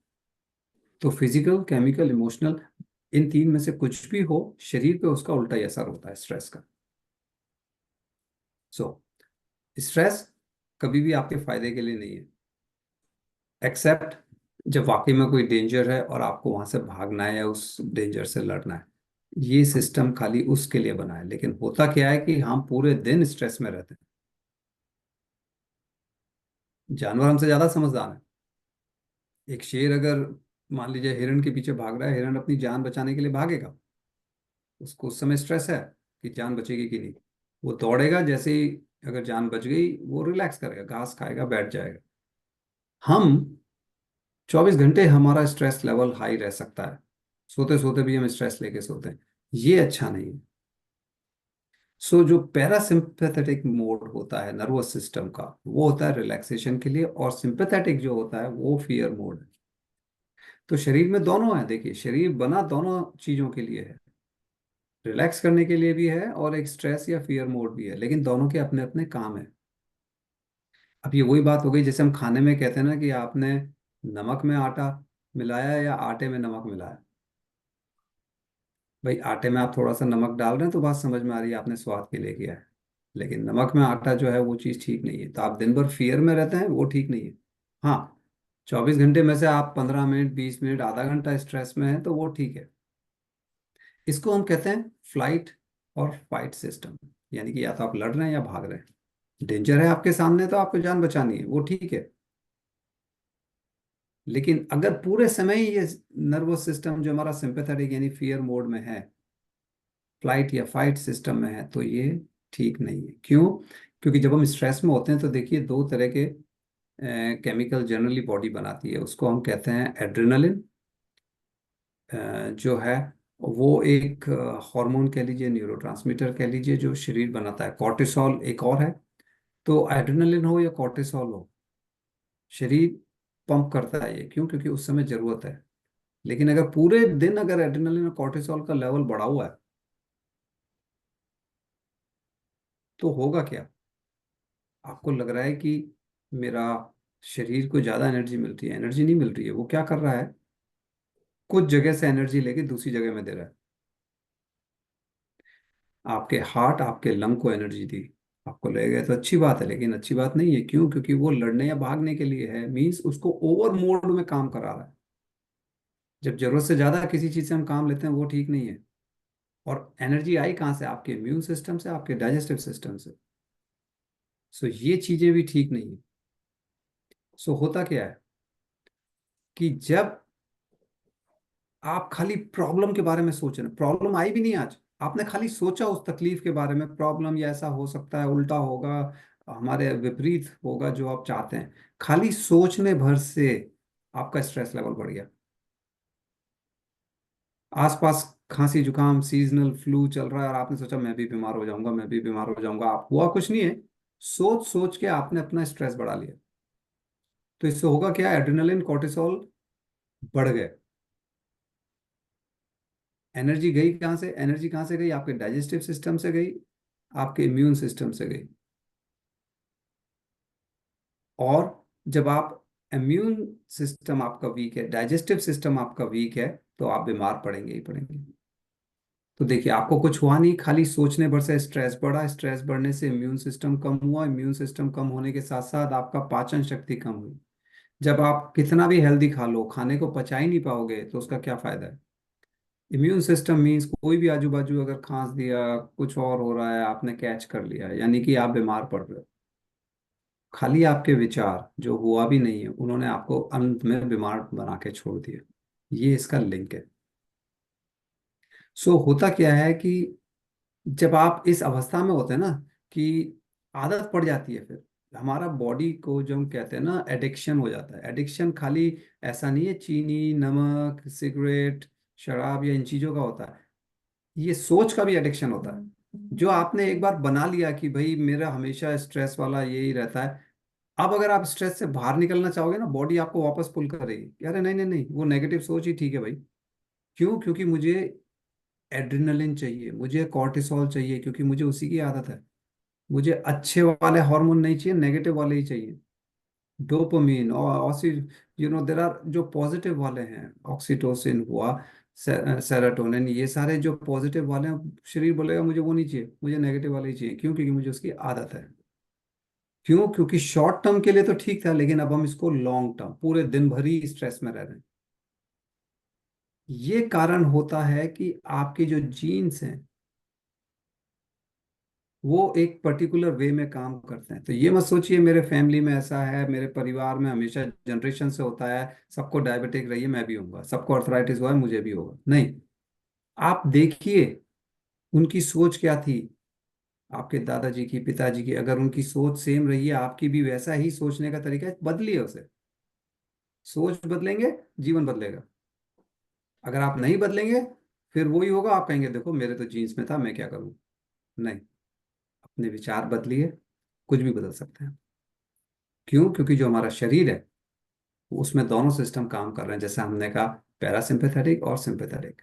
तो फिजिकल, केमिकल, इमोशनल, इन तीन में से कुछ भी हो, शरीर पे उसका उल्टा ही असर होता है स्ट्रेस का। सो स्ट्रेस कभी भी आपके फायदे के लिए नहीं है, एक्सेप्ट जब वाकई में कोई डेंजर है और आपको वहां से भागना है या उस डेंजर से लड़ना है। ये सिस्टम खाली उसके लिए बना है, लेकिन होता क्या है कि हम पूरे दिन स्ट्रेस में रहते हैं। जानवर हमसे ज्यादा समझदार है। एक शेर अगर मान लीजिए हिरण के पीछे भाग रहा है, हिरण अपनी जान बचाने के लिए भागेगा। उसको उस समय स्ट्रेस है कि जान बचेगी कि नहीं। वो दौड़ेगा, जैसे ही अगर जान बच गई वो रिलैक्स करेगा, घास खाएगा, बैठ जाएगा। हम 24 घंटे हमारा स्ट्रेस लेवल हाई रह सकता है, सोते सोते भी हम स्ट्रेस लेके सोते हैं। ये अच्छा नहीं है। सो जो पैरासिम्पैथेटिक मोड होता है नर्वस सिस्टम का, वो होता है रिलैक्सेशन के लिए, और सिंपैथेटिक जो होता है वो फियर मोड है। तो शरीर में दोनों है, देखिए शरीर बना दोनों चीजों के लिए है, रिलैक्स करने के लिए भी है और एक स्ट्रेस या फियर मोड भी है, लेकिन दोनों के अपने अपने काम है। अब ये वही बात हो गई जैसे हम खाने में कहते हैं ना कि आपने नमक में आटा मिलाया या आटे में नमक मिलाया। भाई आटे में आप थोड़ा सा नमक डाल रहे हैं तो बात समझ में आ रही है, आपने स्वाद के लिए किया है। लेकिन नमक में आटा जो है वो चीज़ ठीक नहीं है। तो आप दिन भर फियर में रहते हैं, वो ठीक नहीं है। हाँ, 24 घंटे में से आप 15 मिनट, 20 मिनट, आधा घंटा स्ट्रेस में है तो वो ठीक है। इसको हम कहते हैं फ्लाइट और फाइट सिस्टम। यानी कि या तो आप लड़ रहे हैं या भाग रहे हैं। डेंजर है आपके सामने तो आपको जान बचानी है, वो ठीक है। लेकिन अगर पूरे समय ही ये नर्वस सिस्टम जो हमारा सिंपैथेटिक यानी फियर मोड में है, फ्लाइट या फाइट सिस्टम में है, तो ये ठीक नहीं है। क्यों? क्योंकि जब हम स्ट्रेस में होते हैं तो देखिए दो तरह के केमिकल जनरली बॉडी बनाती है। उसको हम कहते हैं एड्रेनलिन, जो है वो एक हार्मोन कह लीजिए, न्यूरोट्रांसमीटर कह लीजिए, जो शरीर बनाता है। कॉर्टिसोल एक और है। तो एड्रेनलिन हो या कॉर्टिसोल हो, शरीर पंप करता है ये। क्यों? क्योंकि उस समय जरूरत है। लेकिन अगर पूरे दिन अगर एड्रेनलिन और कॉर्टिसोल का लेवल बढ़ा हुआ है तो होगा क्या? आपको लग रहा है कि मेरा शरीर को ज्यादा एनर्जी मिल रही है, एनर्जी नहीं मिल रही है। वो क्या कर रहा है, कुछ जगह से एनर्जी लेके दूसरी जगह में दे रहा है। आपके हार्ट आपके लंग को एनर्जी दी, आपको लगेगा तो अच्छी बात है, लेकिन अच्छी बात नहीं है। क्यों? क्योंकि वो लड़ने या भागने के लिए है, मीन्स उसको ओवर मोड में काम करा रहा है। जब जरूरत से ज्यादा किसी चीज से हम काम लेते हैं वो ठीक नहीं है। और एनर्जी आई कहाँ से? आपके इम्यून सिस्टम से, आपके डाइजेस्टिव सिस्टम से। सो ये चीजें भी ठीक नहीं है। सो होता क्या है कि जब आप खाली प्रॉब्लम के बारे में सोच रहे हैं, प्रॉब्लम आई भी नहीं आज, आपने खाली सोचा उस तकलीफ के बारे में, प्रॉब्लम ये ऐसा हो सकता है, उल्टा होगा, हमारे विपरीत होगा जो आप चाहते हैं, खाली सोचने भर से आपका स्ट्रेस लेवल बढ़ गया। आसपास खांसी जुकाम सीजनल फ्लू चल रहा है और आपने सोचा मैं भी बीमार हो जाऊंगा, मैं भी बीमार हो जाऊंगा। आप हुआ कुछ नहीं है, सोच सोच के आपने अपना स्ट्रेस बढ़ा लिया। तो इससे होगा क्या? एड्रेनलिन कॉर्टिसोल बढ़ गए। एनर्जी गई कहाँ से? एनर्जी कहाँ से गई? आपके डाइजेस्टिव सिस्टम से गई, आपके इम्यून सिस्टम से गई। और जब आप इम्यून सिस्टम आपका वीक है, डाइजेस्टिव सिस्टम आपका वीक है, तो आप बीमार पड़ेंगे ही पड़ेंगे। तो देखिए आपको कुछ हुआ नहीं, खाली सोचने भर से स्ट्रेस बढ़ा, स्ट्रेस बढ़ने से इम्यून सिस्टम कम हुआ, इम्यून सिस्टम कम होने के साथ साथ आपका पाचन शक्ति कम हुई। जब आप कितना भी हेल्दी खा लो, खाने को पचा ही नहीं पाओगे तो उसका क्या फायदा है? इम्यून सिस्टम मीन्स कोई भी आजू बाजू अगर खांस दिया, कुछ और हो रहा है, आपने कैच कर लिया, यानी कि आप बीमार पड़ रहे हो। खाली आपके विचार जो हुआ भी नहीं है, उन्होंने आपको अंत में बीमार बना के छोड़ दिया। ये इसका लिंक है। सो होता क्या है कि जब आप इस अवस्था में होते हैं ना, कि आदत पड़ जाती है, फिर हमारा बॉडी को जो हम कहते हैं ना एडिक्शन हो जाता है। एडिक्शन खाली ऐसा नहीं है चीनी, नमक, सिगरेट, शराब या इन चीजों का होता है। ये सोच का भी एडिक्शन होता है। जो आपने एक बार बना लिया कि भाई मेरा हमेशा स्ट्रेस वाला यही रहता है, अब अगर आप स्ट्रेस से बाहर निकलना चाहोगे ना, बॉडी आपको वापस पुल करेगी कि अरे नहीं नहीं नहीं, वो नेगेटिव सोच ही ठीक है भाई। क्यों? क्योंकि मुझे एड्रेनलिन चाहिए, मुझे कॉर्टिसोल चाहिए, क्योंकि मुझे उसी की आदत है। मुझे अच्छे वाले हार्मोन नहीं चाहिए, नेगेटिव वाले ही चाहिए। डोपामीन और ऑक्सी, देर आर जो पॉजिटिव वाले हैं, ऑक्सीटोसिन हुआ, सेरोटोनिन, ये सारे जो पॉजिटिव वाले हैं, शरीर बोलेगा मुझे वो नहीं चाहिए, मुझे नेगेटिव वाले ही चाहिए। क्यों? क्योंकि मुझे उसकी आदत है। क्यों? क्योंकि शॉर्ट टर्म के लिए तो ठीक था, लेकिन अब हम इसको लॉन्ग टर्म, पूरे दिन भर ही स्ट्रेस में रह रहे हैं। ये कारण होता है कि आपके जो जीन्स हैं वो एक पर्टिकुलर वे में काम करते हैं। तो ये मत सोचिए मेरे फैमिली में ऐसा है, मेरे परिवार में हमेशा जनरेशन से होता है, सबको डायबिटिक रही है मैं भी होऊंगा, सबको अर्थराइटिस हुआ है मुझे भी होगा, नहीं। आप देखिए उनकी सोच क्या थी, आपके दादाजी की, पिताजी की, अगर उनकी सोच सेम रही है, आपकी भी वैसा ही सोचने का तरीका है, बदलिए उसे। सोच बदलेंगे, जीवन बदलेगा। अगर आप नहीं बदलेंगे, फिर वही होगा, आप कहेंगे देखो मेरे तो जीन्स में था, मैं क्या करूं। नहीं, अपने विचार बदलिए, कुछ भी बदल सकते हैं। क्यों? क्योंकि जो हमारा शरीर है उसमें दोनों सिस्टम काम कर रहे हैं, जैसे हमने कहा, पैरासिम्पेथेटिक और सिंपेथेटिक,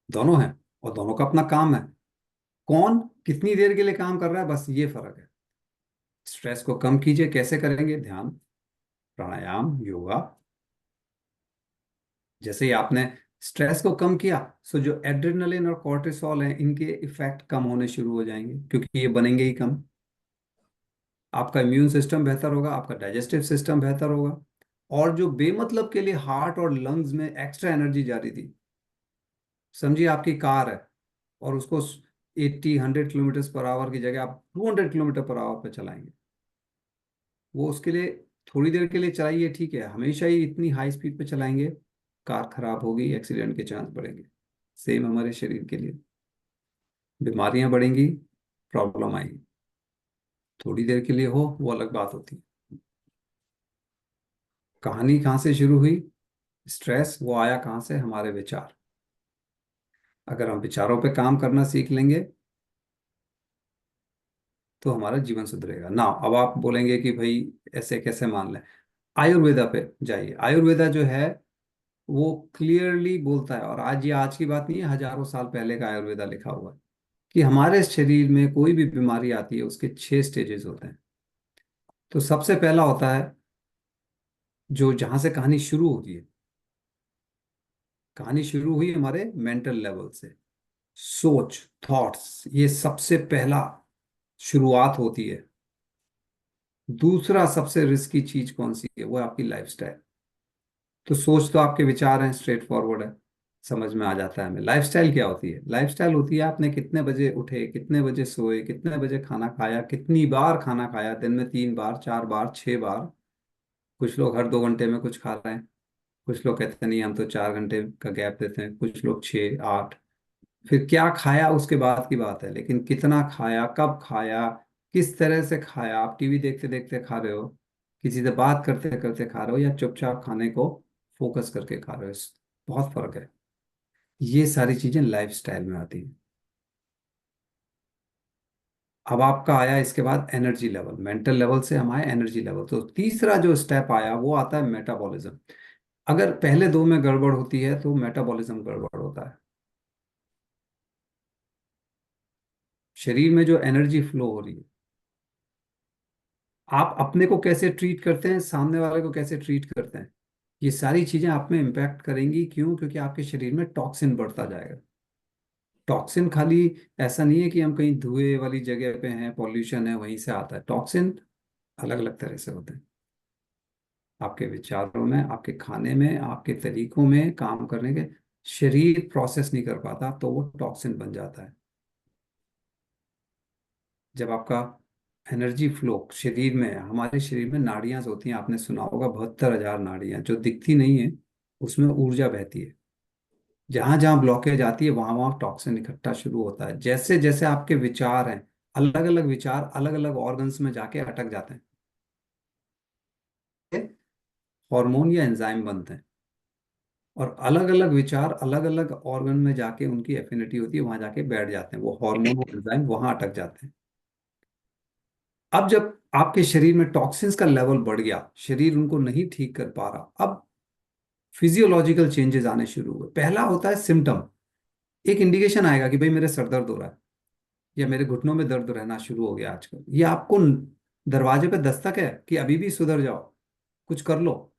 दोनों हैं, और दोनों का अपना काम है। कौन कितनी देर के लिए काम कर रहा है, बस ये फर्क है। स्ट्रेस को कम कीजिए, कैसे करेंगे? ध्यान, प्राणायाम, योगा। जैसे ही आपने स्ट्रेस को कम किया, सो जो एड्रेनलिन और कॉर्टिसोल हैं इनके इफेक्ट कम होने शुरू हो जाएंगे, क्योंकि ये बनेंगे ही कम। आपका इम्यून सिस्टम बेहतर होगा, आपका डाइजेस्टिव सिस्टम बेहतर होगा। और जो बेमतलब के लिए हार्ट और लंग्स में एक्स्ट्रा एनर्जी जा रही थी, समझिए आपकी कार है और उसको 80-100 किलोमीटर पर आवर की जगह आप 200 किलोमीटर पर आवर पे चलाएंगे, वो उसके लिए थोड़ी देर के लिए चलाइए, ठीक है। हमेशा ही इतनी हाई स्पीड पे चलाएंगे, कार खराब होगी, एक्सीडेंट के चांस बढ़ेंगे। सेम हमारे शरीर के लिए, बीमारियां बढ़ेंगी, प्रॉब्लम आएगी। थोड़ी देर के लिए हो वो अलग बात होती है। कहानी कहाँ से शुरू हुई? स्ट्रेस वो आया कहाँ से? हमारे विचार। अगर हम विचारों पे काम करना सीख लेंगे तो हमारा जीवन सुधरेगा ना। अब आप बोलेंगे कि भाई ऐसे कैसे मान लें? आयुर्वेदा पे जाइए। आयुर्वेदा जो है वो क्लियरली बोलता है, और आज ये आज की बात नहीं है, हजारों साल पहले का आयुर्वेदा लिखा हुआ है, कि हमारे शरीर में कोई भी बीमारी आती है उसके 6 स्टेजेस होते हैं। तो सबसे पहला होता है जो जहां से कहानी शुरू होती है, कहानी शुरू हुई हमारे मेंटल लेवल से, सोच, थॉट्स, ये सबसे पहला शुरुआत होती है। दूसरा सबसे रिस्की चीज कौन सी है? वो है आपकी लाइफस्टाइल। तो सोच तो आपके विचार हैं, स्ट्रेट फॉरवर्ड है, समझ में आ जाता है हमें। लाइफस्टाइल क्या होती है? लाइफस्टाइल होती है आपने कितने बजे उठे, कितने बजे सोए, कितने बजे खाना खाया, कितनी बार खाना खाया, दिन में 3 बार, 4 बार, 6 बार। कुछ लोग हर 2 घंटे में कुछ खा रहे हैं, कुछ लोग कहते हैं नहीं हम तो 4 घंटे का गैप देते हैं, कुछ लोग 6, 8। फिर क्या खाया उसके बाद की बात है, लेकिन कितना खाया, कब खाया, किस तरह से खाया, आप टीवी देखते देखते खा रहे हो, किसी से बात करते करते खा रहे हो, या चुपचाप खाने को फोकस करके खा रहे हो, बहुत फर्क है। ये सारी चीजें लाइफस्टाइल में आती हैं। अब आपका आया इसके बाद एनर्जी लेवल, मेंटल लेवल से हम आए एनर्जी लेवल। तो तीसरा जो स्टेप आया वो आता है मेटाबॉलिज्म। अगर पहले दो में गड़बड़ होती है तो मेटाबॉलिज्म गड़बड़ होता है। शरीर में जो एनर्जी फ्लो हो रही है, आप अपने को कैसे ट्रीट करते हैं, सामने वाले को कैसे ट्रीट करते हैं, ये सारी चीजें आप में इम्पैक्ट करेंगी। क्यों? क्योंकि आपके शरीर में टॉक्सिन बढ़ता जाएगा। टॉक्सिन खाली ऐसा नहीं है कि हम कहीं धुएं वाली जगह पे हैं, पॉल्यूशन है वहीं से आता है। टॉक्सिन अलग अलग तरह से होते हैं, आपके विचारों में, आपके खाने में, आपके तरीकों में काम करने के। शरीर प्रोसेस नहीं कर पाता तो वो टॉक्सिन बन जाता है। जब आपका एनर्जी फ्लो शरीर में, हमारे शरीर में नाड़ियां होती हैं, आपने सुना होगा 72,000 नाड़ियां जो दिखती नहीं है, उसमें ऊर्जा बहती है। जहां जहां ब्लॉकेज आती है वहां वहां टॉक्सिन इकट्ठा शुरू होता है। जैसे जैसे आपके विचार हैं, अलग अलग विचार अलग अलग ऑर्गन्स में जाके अटक जाते हैं, हार्मोन या एंजाइम बनते हैं, और अलग अलग विचार अलग अलग ऑर्गन में जाके उनकी एफिनिटी होती है, वहां जाके बैठ जाते हैं, वो हार्मोन और एंजाइम वहां अटक जाते हैं। अब जब आपके शरीर में टॉक्सिन्स का लेवल बढ़ गया, शरीर उनको नहीं ठीक कर पा रहा, अब फिजियोलॉजिकल चेंजेस आने शुरू हुए। पहला होता है सिम्टम, एक इंडिकेशन आएगा कि भाई मेरे सर दर्द हो रहा है, या मेरे घुटनों में दर्द रहना शुरू हो गया आजकल। ये आपको दरवाजे पे दस्तक है कि अभी भी सुधर जाओ, कुछ कर लो।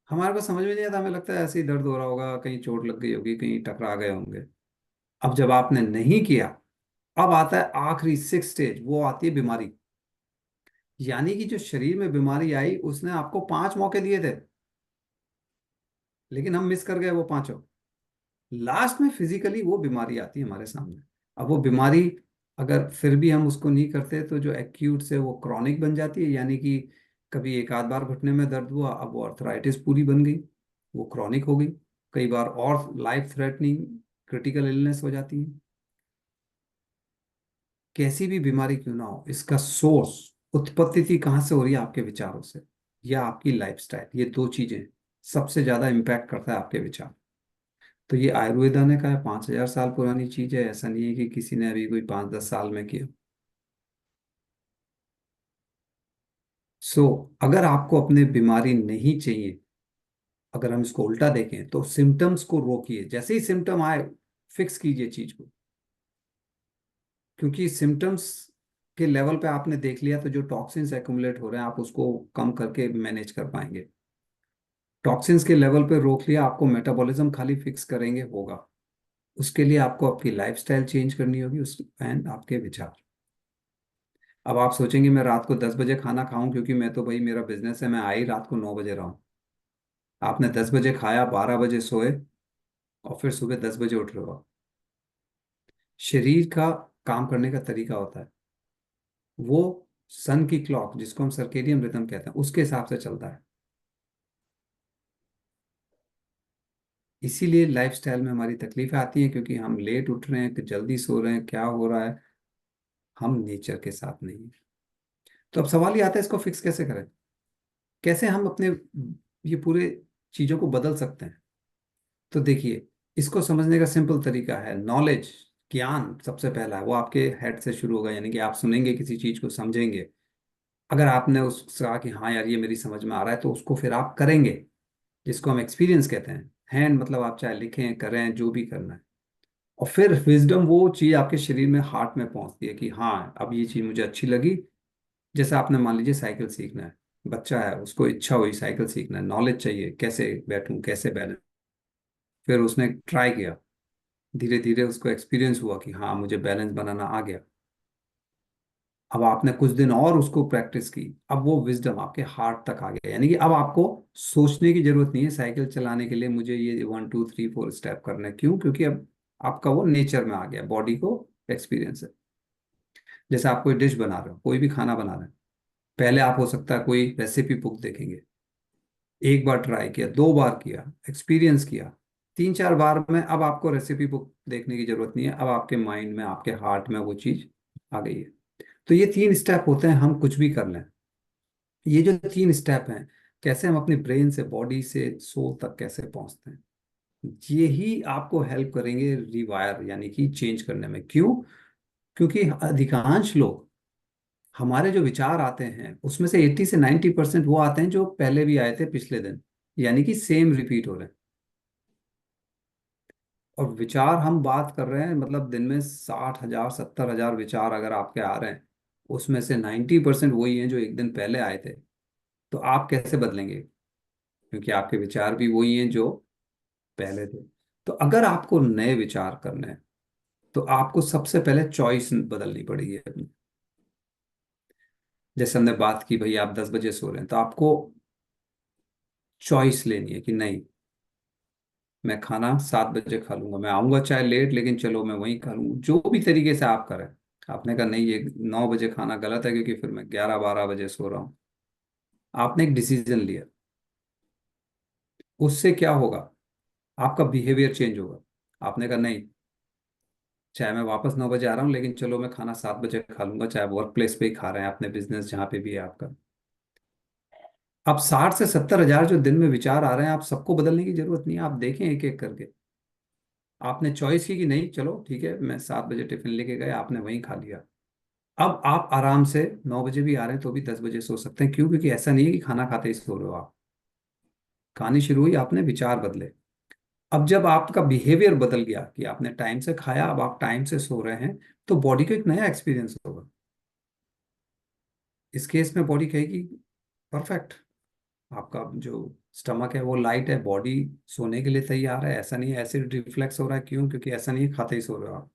हमारे को समझ में नहीं आता, हमें लगता है ऐसे ही दर्द हो रहा होगा, कहीं चोट लग गई होगी, कहीं टकरा गए होंगे। अब जब आपने नहीं किया, अब आता है आखिरी 6 स्टेज, वो आती है बीमारी। यानी कि जो शरीर में बीमारी आई, उसने आपको 5 मौके दिए थे, लेकिन हम मिस कर गए वो पांचों। लास्ट में फिजिकली वो बीमारी आती है हमारे सामने। अब वो बीमारी, अगर फिर भी हम उसको नहीं करते, तो जो एक्यूट से वो क्रॉनिक बन जाती है। यानी कि कभी एक आध बार घुटने में दर्द हुआ, अब वो अर्थराइटिस पूरी बन गई, वो क्रॉनिक हो गई। कई बार और लाइफ थ्रेटनिंग क्रिटिकल इलनेस हो जाती है। कैसी भी बीमारी क्यों ना हो, इसका सोर्स, उत्पत्ति थी कहाँ से हो रही है, आपके विचारों से या आपकी लाइफस्टाइल। ये दो चीजें सबसे ज्यादा इम्पैक्ट करता है आपके विचार। तो ये आयुर्वेदा ने कहा है, 5,000 साल पुरानी चीज है, ऐसा नहीं है कि किसी ने अभी कोई 5-10 साल में किया। सो अगर आपको अपने बीमारी नहीं चाहिए, अगर हम इसको उल्टा देखें तो सिम्टम्स को रोकिए, जैसे ही सिम्टम आए फिक्स कीजिए चीज को। क्योंकि सिम्टम्स के लेवल पे आपने देख लिया, तो जो टॉक्सिन्स एक्युमुलेट हो रहे हैं आप उसको कम करके मैनेज कर पाएंगे। टॉक्सिन्स के लेवल पे रोक लिया, आपको मेटाबॉलिज्म खाली फिक्स करेंगे होगा। उसके लिए आपको आपकी लाइफस्टाइल चेंज करनी होगी, उस एंड आपके विचार। अब आप सोचेंगे मैं रात को 10 बजे खाना खाऊं, क्योंकि मैं तो भाई मेरा बिजनेस है, मैं आई रात को 9 बजे रहा हूं। आपने 10 बजे खाया, 12 बजे सोए, और फिर सुबह 10 बजे उठ रहे हो। शरीर का काम करने का तरीका होता है, वो सन की क्लॉक, जिसको हम सर्केडियन रिदम कहते हैं, उसके हिसाब से चलता है। इसीलिए लाइफस्टाइल में हमारी तकलीफें आती हैं, क्योंकि हम लेट उठ रहे हैं कि जल्दी सो रहे हैं, क्या हो रहा है, हम नेचर के साथ नहीं है। तो अब सवाल ये आता है, इसको फिक्स कैसे करें, कैसे हम अपने ये पूरे चीजों को बदल सकते हैं। तो देखिए, इसको समझने का सिंपल तरीका है, नॉलेज, ज्ञान सबसे पहला है, वो आपके हेड से शुरू होगा। यानी कि आप सुनेंगे किसी चीज को, समझेंगे, अगर आपने उससे कहा कि हाँ यार ये मेरी समझ में आ रहा है, तो उसको फिर आप करेंगे, जिसको हम एक्सपीरियंस कहते हैं। हैंड मतलब आप चाहे लिखें, करें, जो भी करना है। और फिर विजडम, वो चीज आपके शरीर में, हार्ट में पहुंचती है कि हाँ अब ये चीज मुझे अच्छी लगी। जैसे आपने मान लीजिए साइकिल सीखना है, बच्चा है, उसको इच्छा हुई साइकिल सीखना है, नॉलेज चाहिए कैसे बैठूं, कैसे बैलेंस। फिर उसने ट्राई किया, धीरे धीरे उसको एक्सपीरियंस हुआ कि हाँ मुझे बैलेंस बनाना आ गया। अब आपने कुछ दिन और उसको प्रैक्टिस की, अब वो विजडम आपके हार्ट तक आ गया। यानी कि अब आपको सोचने की जरूरत नहीं है साइकिल चलाने के लिए मुझे ये 1 2 3 4 स्टेप करना है। क्यों? क्योंकि अब आपका वो नेचर में आ गया, बॉडी को एक्सपीरियंस है। जैसे आप कोई डिश बना रहे हो, कोई भी खाना बना रहे हैं, पहले आप हो सकता है कोई रेसिपी बुक देखेंगे, एक बार ट्राई किया, 2 बार किया, एक्सपीरियंस किया, 3 4 बार में अब आपको रेसिपी बुक देखने की जरूरत नहीं है, अब आपके माइंड में, आपके हार्ट में वो चीज आ गई है। तो ये 3 स्टेप होते हैं, हम कुछ भी कर लें। ये जो 3 स्टेप हैं, कैसे हम अपने ब्रेन से, बॉडी से सोल तक कैसे पहुंचते हैं, ये ही आपको हेल्प करेंगे रिवायर, यानी कि चेंज करने में। क्यों? क्योंकि अधिकांश लोग, हमारे जो विचार आते हैं उसमें से 80 से 90% वो आते हैं जो पहले भी आए थे पिछले दिन, यानी कि सेम रिपीट हो रहे हैं। और विचार हम बात कर रहे हैं, मतलब दिन में 60,000 70,000 विचार अगर आपके आ रहे हैं, उसमें से 90% वही हैं जो एक दिन पहले आए थे। तो आप कैसे बदलेंगे? क्योंकि आपके विचार भी वही हैं जो पहले थे। तो अगर आपको नए विचार करने हैं, तो आपको सबसे पहले चॉइस बदलनी पड़ेगी अपनी। जैसे हमने बात की, भाई आप 10 बजे सो रहे हैं, तो आपको चॉइस लेनी है कि नहीं, मैं खाना 7 बजे खा लूंगा, मैं आऊंगा चाहे लेट, लेकिन चलो मैं वहीं खा लूंगा, जो भी तरीके से आप करें। आपने कहा नहीं, ये 9 बजे खाना गलत है, क्योंकि फिर मैं 11 12 बजे सो रहा हूँ। आपने एक डिसीजन लिया, उससे क्या होगा, आपका बिहेवियर चेंज होगा। आपने कहा नहीं, चाहे मैं वापस 9 बजे आ रहा हूँ, लेकिन चलो मैं खाना 7 बजे खा लूंगा, चाहे वर्क प्लेस पे ही खा रहे हैं, अपने बिजनेस जहाँ पे भी है आपका। अब 60 से 70 हजार जो दिन में विचार आ रहे हैं, आप सबको बदलने की जरूरत नहीं है, आप देखें एक एक करके। आपने चॉइस की कि नहीं चलो ठीक है, मैं 7 बजे टिफिन लेके गए, आपने वहीं खा लिया। अब आप आराम से 9 बजे भी आ रहे हैं तो भी 10 बजे सो सकते हैं। क्यों? क्योंकि ऐसा नहीं है कि खाना खाते ही सो रहे हो आप, कहानी शुरू हुई, आपने विचार बदले। अब जब आपका बिहेवियर बदल गया कि आपने टाइम से खाया, अब आप टाइम से सो रहे हैं, तो बॉडी को एक नया एक्सपीरियंस होगा। इस केस में बॉडी कहेगी परफेक्ट, आपका जो स्टमक है वो लाइट है, बॉडी सोने के लिए तैयार है, ऐसा नहीं है एसिड रिफ्लेक्स हो रहा है, क्यों? क्योंकि ऐसा नहीं है खाते ही सो रहे हो आप।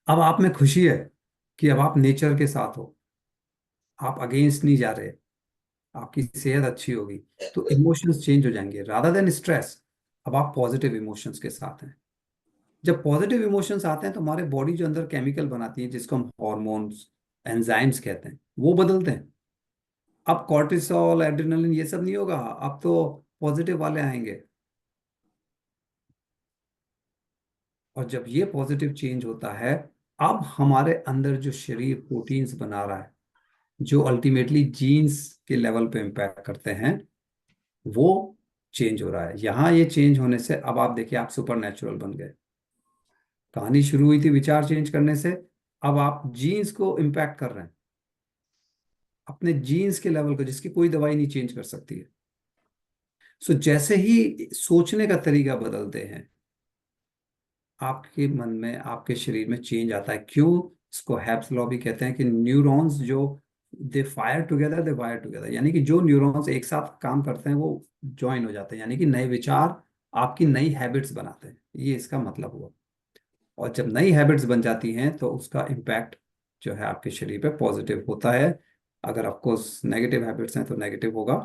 अब आप में खुशी है कि अब आप नेचर के साथ हो, आप अगेंस्ट नहीं जा रहे, आपकी सेहत अच्छी होगी, तो इमोशंस चेंज हो जाएंगे रादर देन स्ट्रेस। अब आप पॉजिटिव इमोशंस के साथ हैं। जब पॉजिटिव इमोशंस आते हैं तो हमारे बॉडी जो अंदर केमिकल बनाती है जिसको हम हॉर्मोन्स, एंजाइम्स कहते हैं, वो बदलते हैं। अब कॉर्टिसोल, एड्रेनलिन ये सब नहीं होगा, अब तो पॉजिटिव वाले आएंगे। और जब ये पॉजिटिव चेंज होता है, अब हमारे अंदर जो शरीर प्रोटीन्स बना रहा है, जो अल्टीमेटली जीन्स के लेवल पे इम्पैक्ट करते हैं, वो चेंज हो रहा है। यहाँ ये चेंज होने से अब आप देखिए आप सुपर नेचुरल बन गए। कहानी शुरू हुई थी विचार चेंज करने से, अब आप जीन्स को इम्पैक्ट कर रहे हैं, अपने जीन्स के लेवल को, जिसकी कोई दवाई नहीं चेंज कर सकती है। सो जैसे ही सोचने का तरीका बदलते हैं, आपके मन में, आपके शरीर में चेंज आता है। क्यों? इसको हैप्स लॉ भी कहते हैं कि न्यूरॉन्स जो they fire together, they wire together, यानी कि जो न्यूरॉन्स एक साथ काम करते हैं वो ज्वाइन हो जाते हैं, यानी कि नए विचार आपकी नई हैबिट्स बनाते हैं, ये इसका मतलब हुआ। और जब नई हैबिट्स बन जाती हैं तो उसका इम्पैक्ट जो है आपके शरीर पे पॉजिटिव होता है। अगर ऑफकोर्स नेगेटिव हैबिट्स हैं तो नेगेटिव होगा।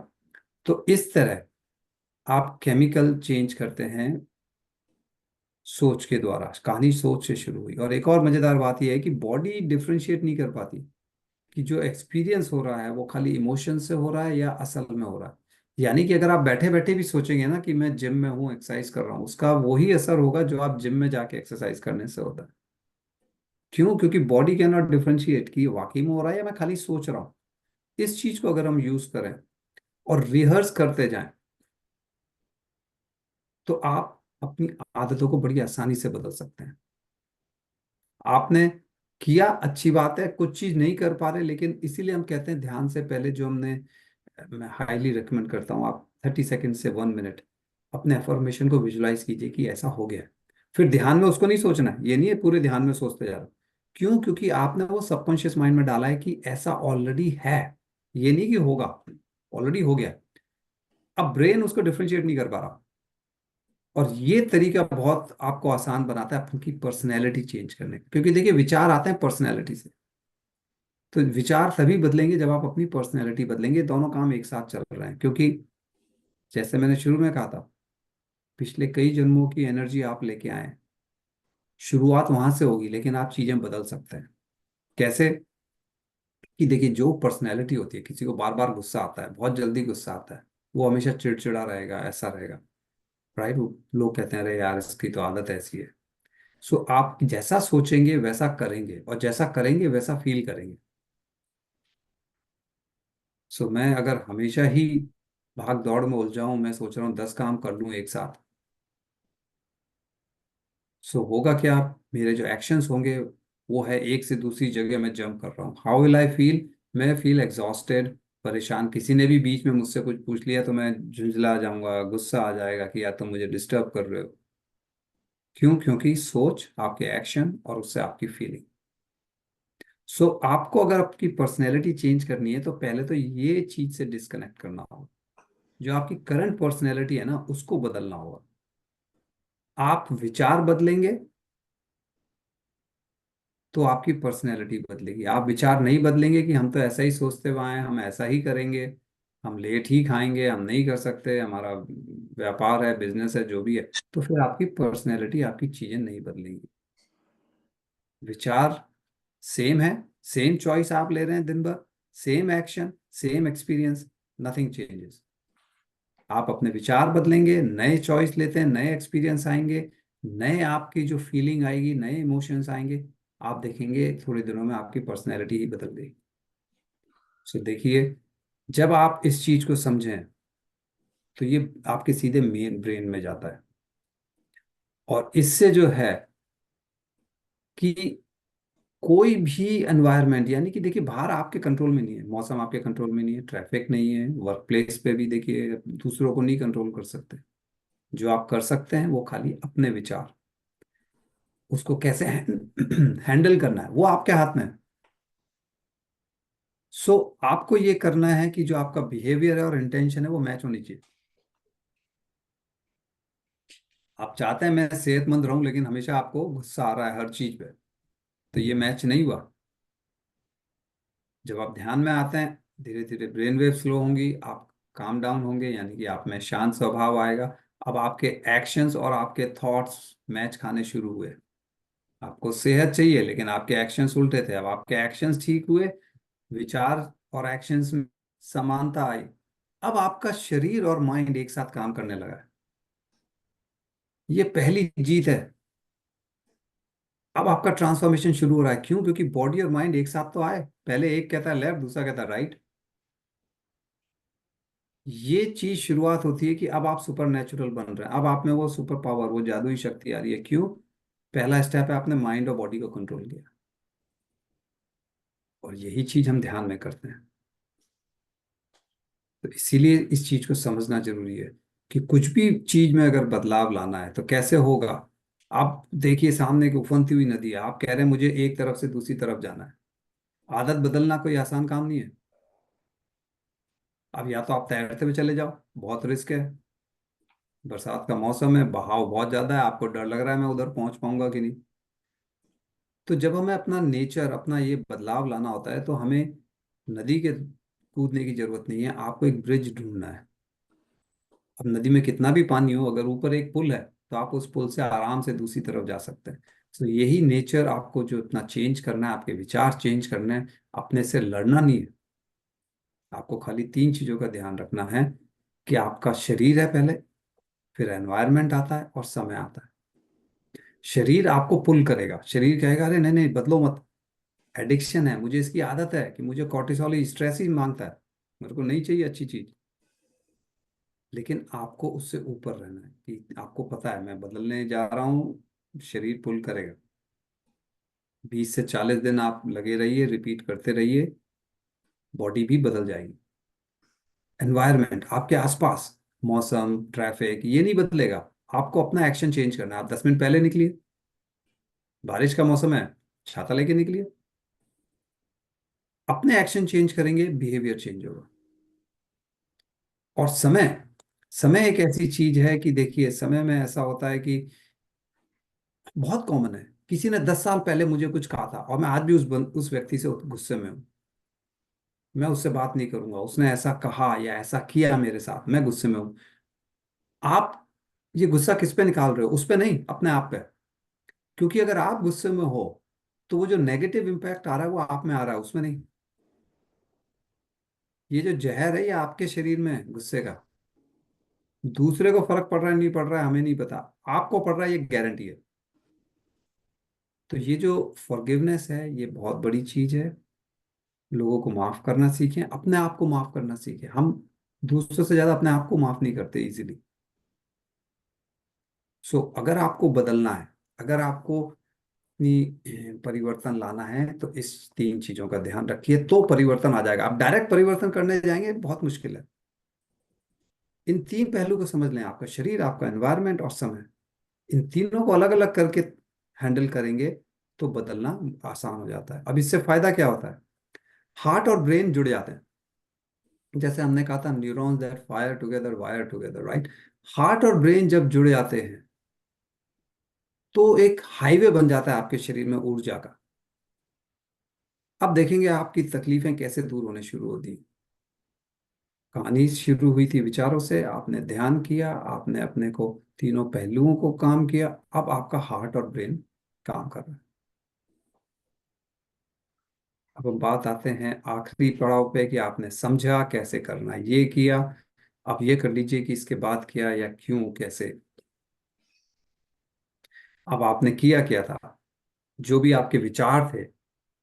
तो इस तरह आप केमिकल चेंज करते हैं सोच के द्वारा। कहानी सोच से शुरू हुई। और एक और मजेदार बात यह है कि बॉडी डिफरेंशिएट नहीं कर पाती कि जो एक्सपीरियंस हो रहा है वो खाली इमोशन से हो रहा है या असल में हो रहा है। यानी कि अगर आप बैठे बैठे भी सोचेंगे ना कि मैं जिम में हूँ, एक्सरसाइज कर रहा हूँ, उसका वही असर होगा जो आप जिम में जाके एक्सरसाइज करने से होता है। क्यों? क्योंकि बॉडी कैन नॉट डिफरेंशिएट कि वाकई में हो रहा है या मैं खाली सोच रहा हूँ। इस चीज को अगर हम यूज करें और रिहर्स करते जाएं, तो आप अपनी आदतों को बड़ी आसानी से बदल सकते हैं। आपने किया, अच्छी बात है, कुछ चीज नहीं कर पा रहे, लेकिन इसीलिए हम कहते हैं ध्यान से पहले जो हमने, मैं हाईली रिकमेंड करता हूँ आप 30 सेकंड से 1 मिनट अपने अफर्मेशन को विजुलाइज कीजिए कि ऐसा हो गया। फिर ध्यान में उसको नहीं सोचना है, ये नहीं है पूरे ध्यान में सोचते जा रहे हो। क्यों? क्योंकि आपने वो सबकॉन्शियस माइंड में डाला है कि ऐसा ऑलरेडी है, ये नहीं कि होगा, ऑलरेडी हो गया। अब ब्रेन उसको डिफरेंशिएट नहीं कर पा रहा। और ये तरीका बहुत आपको आसान बनाता है आपकी पर्सनैलिटी चेंज करने का, क्योंकि देखिए विचार आते हैं पर्सनैलिटी से। तो विचार तभी बदलेंगे जब आप अपनी पर्सनैलिटी बदलेंगे। दोनों काम एक साथ चल रहे हैं, क्योंकि जैसे मैंने शुरू में कहा था, पिछले कई जन्मों की एनर्जी आप लेके आए हैं। शुरुआत वहां से होगी, लेकिन आप चीजें बदल सकते हैं। कैसे? कि देखिए जो पर्सनैलिटी होती है, किसी को बार बार गुस्सा आता है, बहुत जल्दी गुस्सा आता है, वो हमेशा चिड़चिड़ा रहेगा, ऐसा रहेगा, राइट? लोग कहते हैं अरे यार इसकी तो आदत ऐसी है। सो आप जैसा सोचेंगे वैसा करेंगे, और जैसा करेंगे वैसा फील करेंगे। सो मैं अगर हमेशा ही भाग दौड़ में उलझाऊं, मैं सोच रहा हूँ 10 काम कर लूँ एक साथ, सो होगा क्या? मेरे जो एक्शंस होंगे वो है एक से दूसरी जगह मैं जंप कर रहा हूँ। How will I feel? मैं फील एग्जॉस्टेड, परेशान। किसी ने भी बीच में मुझसे कुछ पूछ लिया तो मैं झुंझला जाऊंगा, गुस्सा आ जाएगा कि यार तुम मुझे डिस्टर्ब कर रहे हो। क्यों? क्योंकि सोच, आपके एक्शन और उससे आपकी फीलिंग। सो आपको अगर आपकी पर्सनैलिटी चेंज करनी है तो पहले तो ये चीज से डिस्कनेक्ट करना होगा। जो आपकी करंट पर्सनैलिटी है ना, उसको बदलना होगा। आप विचार बदलेंगे तो आपकी पर्सनैलिटी बदलेगी। आप विचार नहीं बदलेंगे कि हम तो ऐसा ही सोचते हुए आए हैं, हम ऐसा ही करेंगे, हम लेट ही खाएंगे, हम नहीं कर सकते, हमारा व्यापार है, बिजनेस है, जो भी है, तो फिर आपकी पर्सनैलिटी, आपकी चीजें नहीं बदलेंगी। विचार सेम है, सेम चॉइस आप ले रहे हैं दिन भर, same action, same experience, nothing changes. आप अपने विचार बदलेंगे, नए चॉइस लेते हैं, नए एक्सपीरियंस आएंगे, नए आपकी जो फीलिंग आएगी, नए इमोशंस आएंगे, आप देखेंगे थोड़े दिनों में आपकी पर्सनैलिटी ही बदल गई। सो देखिए, जब आप इस चीज को समझें तो ये आपके सीधे मेन ब्रेन में जाता है। और इससे जो है कि कोई भी एनवायरनमेंट, यानी कि देखिए बाहर आपके कंट्रोल में नहीं है, मौसम आपके कंट्रोल में नहीं है, ट्रैफिक नहीं है, वर्क प्लेस पे भी देखिए दूसरों को नहीं कंट्रोल कर सकते। जो आप कर सकते हैं वो खाली अपने विचार, उसको कैसे हैंडल करना है वो आपके हाथ में है। सो आपको ये करना है कि जो आपका बिहेवियर है और इंटेंशन है वो मैच होनी चाहिए। आप चाहते हैं मैं सेहतमंद रहूं, लेकिन हमेशा आपको गुस्सा आ रहा है हर चीज पे, तो ये मैच नहीं हुआ। जब आप ध्यान में आते हैं, धीरे धीरे ब्रेन वेव स्लो होंगी, आप काम डाउन होंगे, यानी कि आप में शांत स्वभाव आएगा। अब आपके एक्शंस और आपके थॉट्स मैच खाने शुरू हुए। आपको सेहत चाहिए लेकिन आपके एक्शंस उल्टे थे, अब आपके एक्शंस ठीक हुए, विचार और एक्शंस में समानता आई। अब आपका शरीर और माइंड एक साथ काम करने लगा है। ये पहली जीत है। अब आपका ट्रांसफॉर्मेशन शुरू हो रहा है। क्यों? क्योंकि बॉडी और माइंड एक साथ तो आए। पहले एक कहता है लेफ्ट, दूसरा कहता है राइट। ये चीज शुरुआत होती है कि अब आप सुपर नेचुरल बन रहे हैं। अब आप में वो सुपर पावर, वो जादुई शक्ति आ रही है। क्यों? पहला स्टेप है, आपने माइंड और बॉडी को कंट्रोल किया। और यही चीज हम ध्यान में करते हैं। तो इसीलिए इस चीज को समझना जरूरी है कि कुछ भी चीज में अगर बदलाव लाना है तो कैसे होगा। आप देखिए, सामने एक उफनती हुई नदी है, आप कह रहे हैं मुझे एक तरफ से दूसरी तरफ जाना है। आदत बदलना कोई आसान काम नहीं है। अब या तो आप तैरते हुए चले जाओ, बहुत रिस्क है। बरसात का मौसम है, बहाव बहुत ज्यादा है, आपको डर लग रहा है मैं उधर पहुंच पाऊंगा कि नहीं। तो जब हमें अपना नेचर, अपना ये बदलाव लाना होता है, तो हमें नदी के कूदने की जरूरत नहीं है, आपको एक ब्रिज ढूंढना है। अब नदी में कितना भी पानी हो, अगर ऊपर एक पुल है तो आप उस पुल से आराम से दूसरी तरफ जा सकते हैं। तो यही नेचर आपको जो इतना चेंज करना है, आपके विचार चेंज करने हैं, अपने से लड़ना नहीं है। आपको खाली तीन चीजों का ध्यान रखना है कि आपका शरीर है पहले, फिर एनवायरनमेंट आता है और समय आता है। शरीर आपको पुल करेगा, शरीर कहेगा अरे नहीं नहीं बदलो मत, एडिक्शन है, मुझे इसकी आदत है कि मुझे कॉर्टिसोल स्ट्रेस ही मांगता है, मेरे को नहीं चाहिए अच्छी चीज। लेकिन आपको उससे ऊपर रहना है कि आपको पता है मैं बदलने जा रहा हूँ, शरीर पुल करेगा। 20 से 40 दिन आप लगे रहिए, रिपीट करते रहिए, बॉडी भी बदल जाएगी। एनवायरनमेंट आपके आसपास, मौसम, ट्रैफिक, ये नहीं बदलेगा। आपको अपना एक्शन चेंज करना है। आप 10 मिनट पहले निकलिए, बारिश का मौसम है, छाता लेके निकलिए। अपने एक्शन चेंज करेंगे, बिहेवियर चेंज होगा। और समय, समय एक ऐसी चीज है कि देखिए, समय में ऐसा होता है कि बहुत कॉमन है, किसी ने 10 साल पहले मुझे कुछ कहा था और मैं आज भी उस व्यक्ति से गुस्से में हूँ। मैं उससे बात नहीं करूंगा, उसने ऐसा कहा या ऐसा किया मेरे साथ, मैं गुस्से में हूँ। आप ये गुस्सा किस पे निकाल रहे हो? उस पे नहीं, अपने आप पे। क्योंकि अगर आप गुस्से में हो तो वो जो नेगेटिव इंपैक्ट आ रहा है वो आप में आ रहा है, उसमें नहीं। ये जो जहर है ये आपके शरीर में है, गुस्से का। दूसरे को फर्क पड़ रहा है नहीं पड़ रहा है हमें नहीं पता, आपको पड़ रहा है, ये गारंटी है। तो ये जो फॉरगिवनेस है ये बहुत बड़ी चीज है। लोगों को माफ करना सीखें, अपने आप को माफ करना सीखें। हम दूसरों से ज्यादा अपने आप को माफ नहीं करते इजीली। सो अगर आपको बदलना है, अगर आपको अपनी परिवर्तन लाना है, तो इस तीन चीजों का ध्यान रखिए, तो परिवर्तन आ जाएगा। आप डायरेक्ट परिवर्तन करने जाएंगे बहुत मुश्किल है। इन तीन पहलू को समझ लें, आपका शरीर, आपका एनवायरनमेंट और समय, इन तीनों को अलग अलग करके हैंडल करेंगे तो बदलना आसान हो जाता है। अब इससे फायदा क्या होता है? हार्ट और ब्रेन जुड़ जाते हैं। जैसे हमने कहा था, neurons that fire together wire together, right. Heart और ब्रेन जब जुड़ जाते हैं तो एक हाईवे बन जाता है आपके शरीर में ऊर्जा का। अब देखेंगे आपकी तकलीफें कैसे दूर होने शुरू होती। कहानी शुरू हुई थी विचारों से, आपने ध्यान किया, आपने अपने को तीनों पहलुओं को काम किया, अब आपका हार्ट और ब्रेन काम कर रहा है। अब हम बात आते हैं आखिरी पड़ाव पे कि आपने समझा कैसे करना है, ये किया। अब ये कर लीजिए कि इसके बाद किया या क्यों, कैसे। अब आपने किया क्या था? जो भी आपके विचार थे,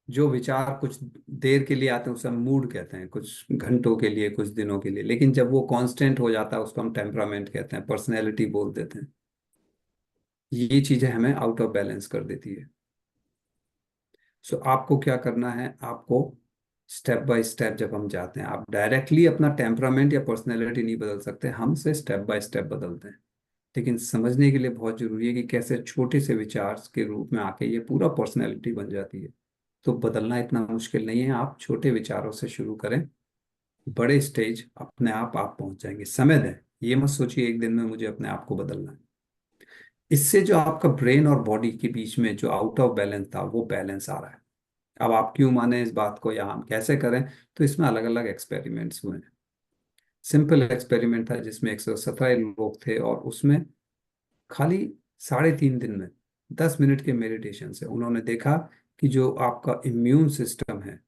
जो विचार कुछ देर के लिए आते हैं उसे हम मूड कहते हैं, कुछ घंटों के लिए, कुछ दिनों के लिए, लेकिन जब वो कांस्टेंट हो जाता है उसको हम टेम्परामेंट कहते हैं, पर्सनैलिटी बोल देते हैं। ये चीजें हमें आउट ऑफ बैलेंस कर देती है। सो आपको क्या करना है? आपको स्टेप बाय स्टेप जब हम जाते हैं, आप डायरेक्टली अपना टेम्परामेंट या पर्सनैलिटी नहीं बदल सकते, हमसे स्टेप बाय स्टेप बदलते हैं। लेकिन समझने के लिए बहुत जरूरी है कि कैसे छोटे से विचार के रूप में आके ये पूरा पर्सनैलिटी बन जाती है। तो बदलना इतना मुश्किल नहीं है। आप छोटे विचारों से शुरू करें, बड़े स्टेज अपने आप पहुंच जाएंगे। समय दें, ये मत सोचिए एक दिन में मुझे अपने आप को बदलना है। इससे जो आपका ब्रेन और बॉडी के बीच में जो आउट ऑफ बैलेंस था वो बैलेंस आ रहा है। अब आप क्यों माने इस बात को या हम कैसे करें, तो इसमें अलग अलग एक्सपेरिमेंट्स हुए हैं। सिंपल एक्सपेरिमेंट था जिसमें 117 लोग थे, और उसमें खाली 3.5 दिन में 10 मिनट के मेडिटेशन से उन्होंने देखा कि जो आपका इम्यून सिस्टम है,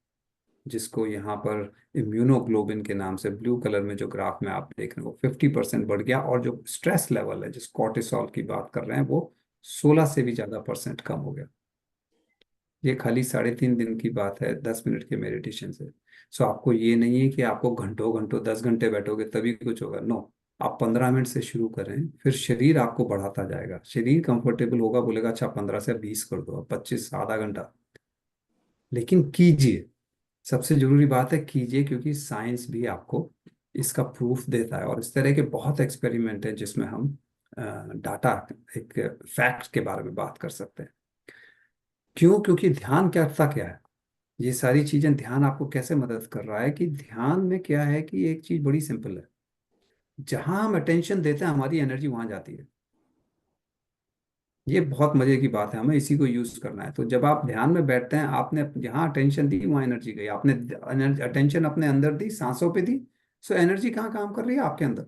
जिसको यहाँ पर इम्यूनोग्लोबिन के नाम से ब्लू कलर में जो ग्राफ में आप देख रहे हो, 50% बढ़ गया। और जो स्ट्रेस लेवल है, जिस कॉर्टिसोल की बात कर रहे हैं, वो 16 से भी ज्यादा परसेंट कम हो गया। ये खाली 3.5 दिन की बात है, 10 मिनट के मेडिटेशन से। सो आपको ये नहीं है कि आपको घंटों घंटों 10 घंटे बैठोगे तभी कुछ होगा, नो। आप 15 मिनट से शुरू करें, फिर शरीर आपको बढ़ाता जाएगा। शरीर कंफर्टेबल होगा, बोलेगा अच्छा 15 से 20 कर दो, अब 25, आधा घंटा। लेकिन कीजिए, सबसे जरूरी बात है कीजिए, क्योंकि साइंस भी आपको इसका प्रूफ देता है। और इस तरह के बहुत एक्सपेरिमेंट हैं जिसमें हम डाटा, एक फैक्ट के बारे में बात कर सकते हैं। क्यों? क्योंकि ध्यान करता क्या है, ये सारी चीजें, ध्यान आपको कैसे मदद कर रहा है कि ध्यान में क्या है कि एक चीज बड़ी सिंपल है। जहां हम अटेंशन देते हैं हमारी एनर्जी वहां जाती है। ये बहुत मजे की बात है, हमें इसी को यूज करना है। तो जब आप ध्यान में बैठते हैं, आपने जहां अटेंशन दी वहां एनर्जी गई। आपने अटेंशन अपने अंदर दी, सांसों पे दी, सो एनर्जी कहाँ काम कर रही है? आपके अंदर।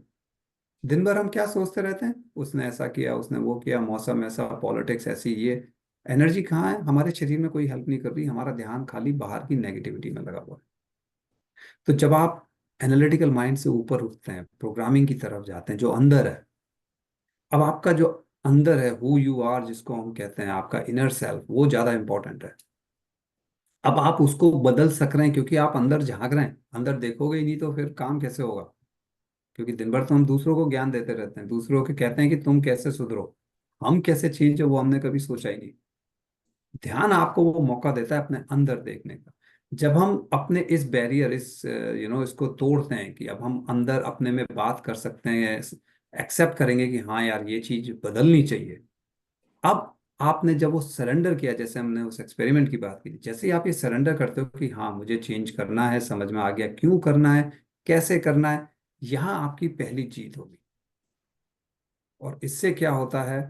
दिन भर हम क्या सोचते रहते हैं, उसने ऐसा किया, उसने वो किया, मौसम ऐसा, पॉलिटिक्स ऐसी, ये एनर्जी कहाँ है? हमारे शरीर में कोई हेल्प नहीं कर रही, हमारा ध्यान खाली बाहर की नेगेटिविटी में लगा हुआ है। तो जब आप एनालिटिकल माइंड से ऊपर उठते हैं, प्रोग्रामिंग की तरफ जाते हैं, जो अंदर है, अब आपका जो अंदर है, हु यू आर जिसको हम कहते हैं, आपका इनर सेल्फ, वो ज्यादा इंपॉर्टेंट है। अब आप उसको बदल सक रहे हैं क्योंकि आप अंदर झांक रहे हैं। अंदर देखोगे ही नहीं तो फिर काम कैसे होगा? क्योंकि दिन भर तो हम दूसरों को ज्ञान देते रहते हैं, दूसरों के कहते हैं कि तुम कैसे सुधरो, हम कैसे चेंज हो, वो हमने कभी सोचा ही नहीं। ध्यान आपको वो मौका देता है अपने अंदर देखने का। जब हम अपने इस बैरियर, इस इसको तोड़ते हैं कि अब हम अंदर अपने में बात कर सकते हैं, एक्सेप्ट करेंगे कि हाँ यार ये चीज बदलनी चाहिए। अब आपने जब वो सरेंडर किया, जैसे हमने उस एक्सपेरिमेंट की बात की, जैसे ही आप ये सरेंडर करते हो कि हाँ मुझे चेंज करना है, समझ में आ गया क्यों करना है, कैसे करना है, यहाँ आपकी पहली जीत होगी। और इससे क्या होता है,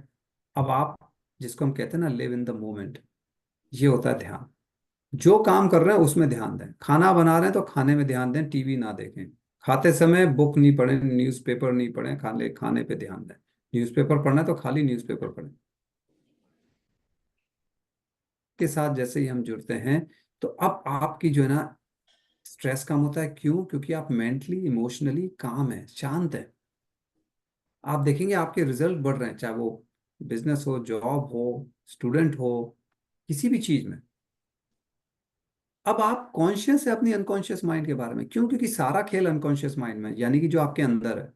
अब आप, जिसको हम कहते हैं ना लिव इन द मोमेंट, ये होता है ध्यान। जो काम कर रहे हैं उसमें ध्यान दें। खाना बना रहे हैं तो खाने में ध्यान दें, टीवी ना देखें। खाते समय बुक नहीं पढ़ें, न्यूज़पेपर नहीं पढ़ें, खाने खाने पे ध्यान दें। न्यूज़पेपर पढ़ना है तो खाली न्यूज़पेपर पढ़ें। के साथ जैसे ही हम जुड़ते हैं, तो अब आपकी जो है ना स्ट्रेस कम होता है। क्यों? क्योंकि आप मेंटली इमोशनली काम है, शांत है। आप देखेंगे आपके रिजल्ट बढ़ रहे हैं, चाहे वो बिजनेस हो, जॉब हो, स्टूडेंट हो, किसी भी चीज में। अब आप कॉन्शियस है अपनी अनकॉन्शियस माइंड के बारे में। क्यों? क्योंकि सारा खेल अनकॉन्शियस माइंड में, यानी कि जो आपके अंदर है।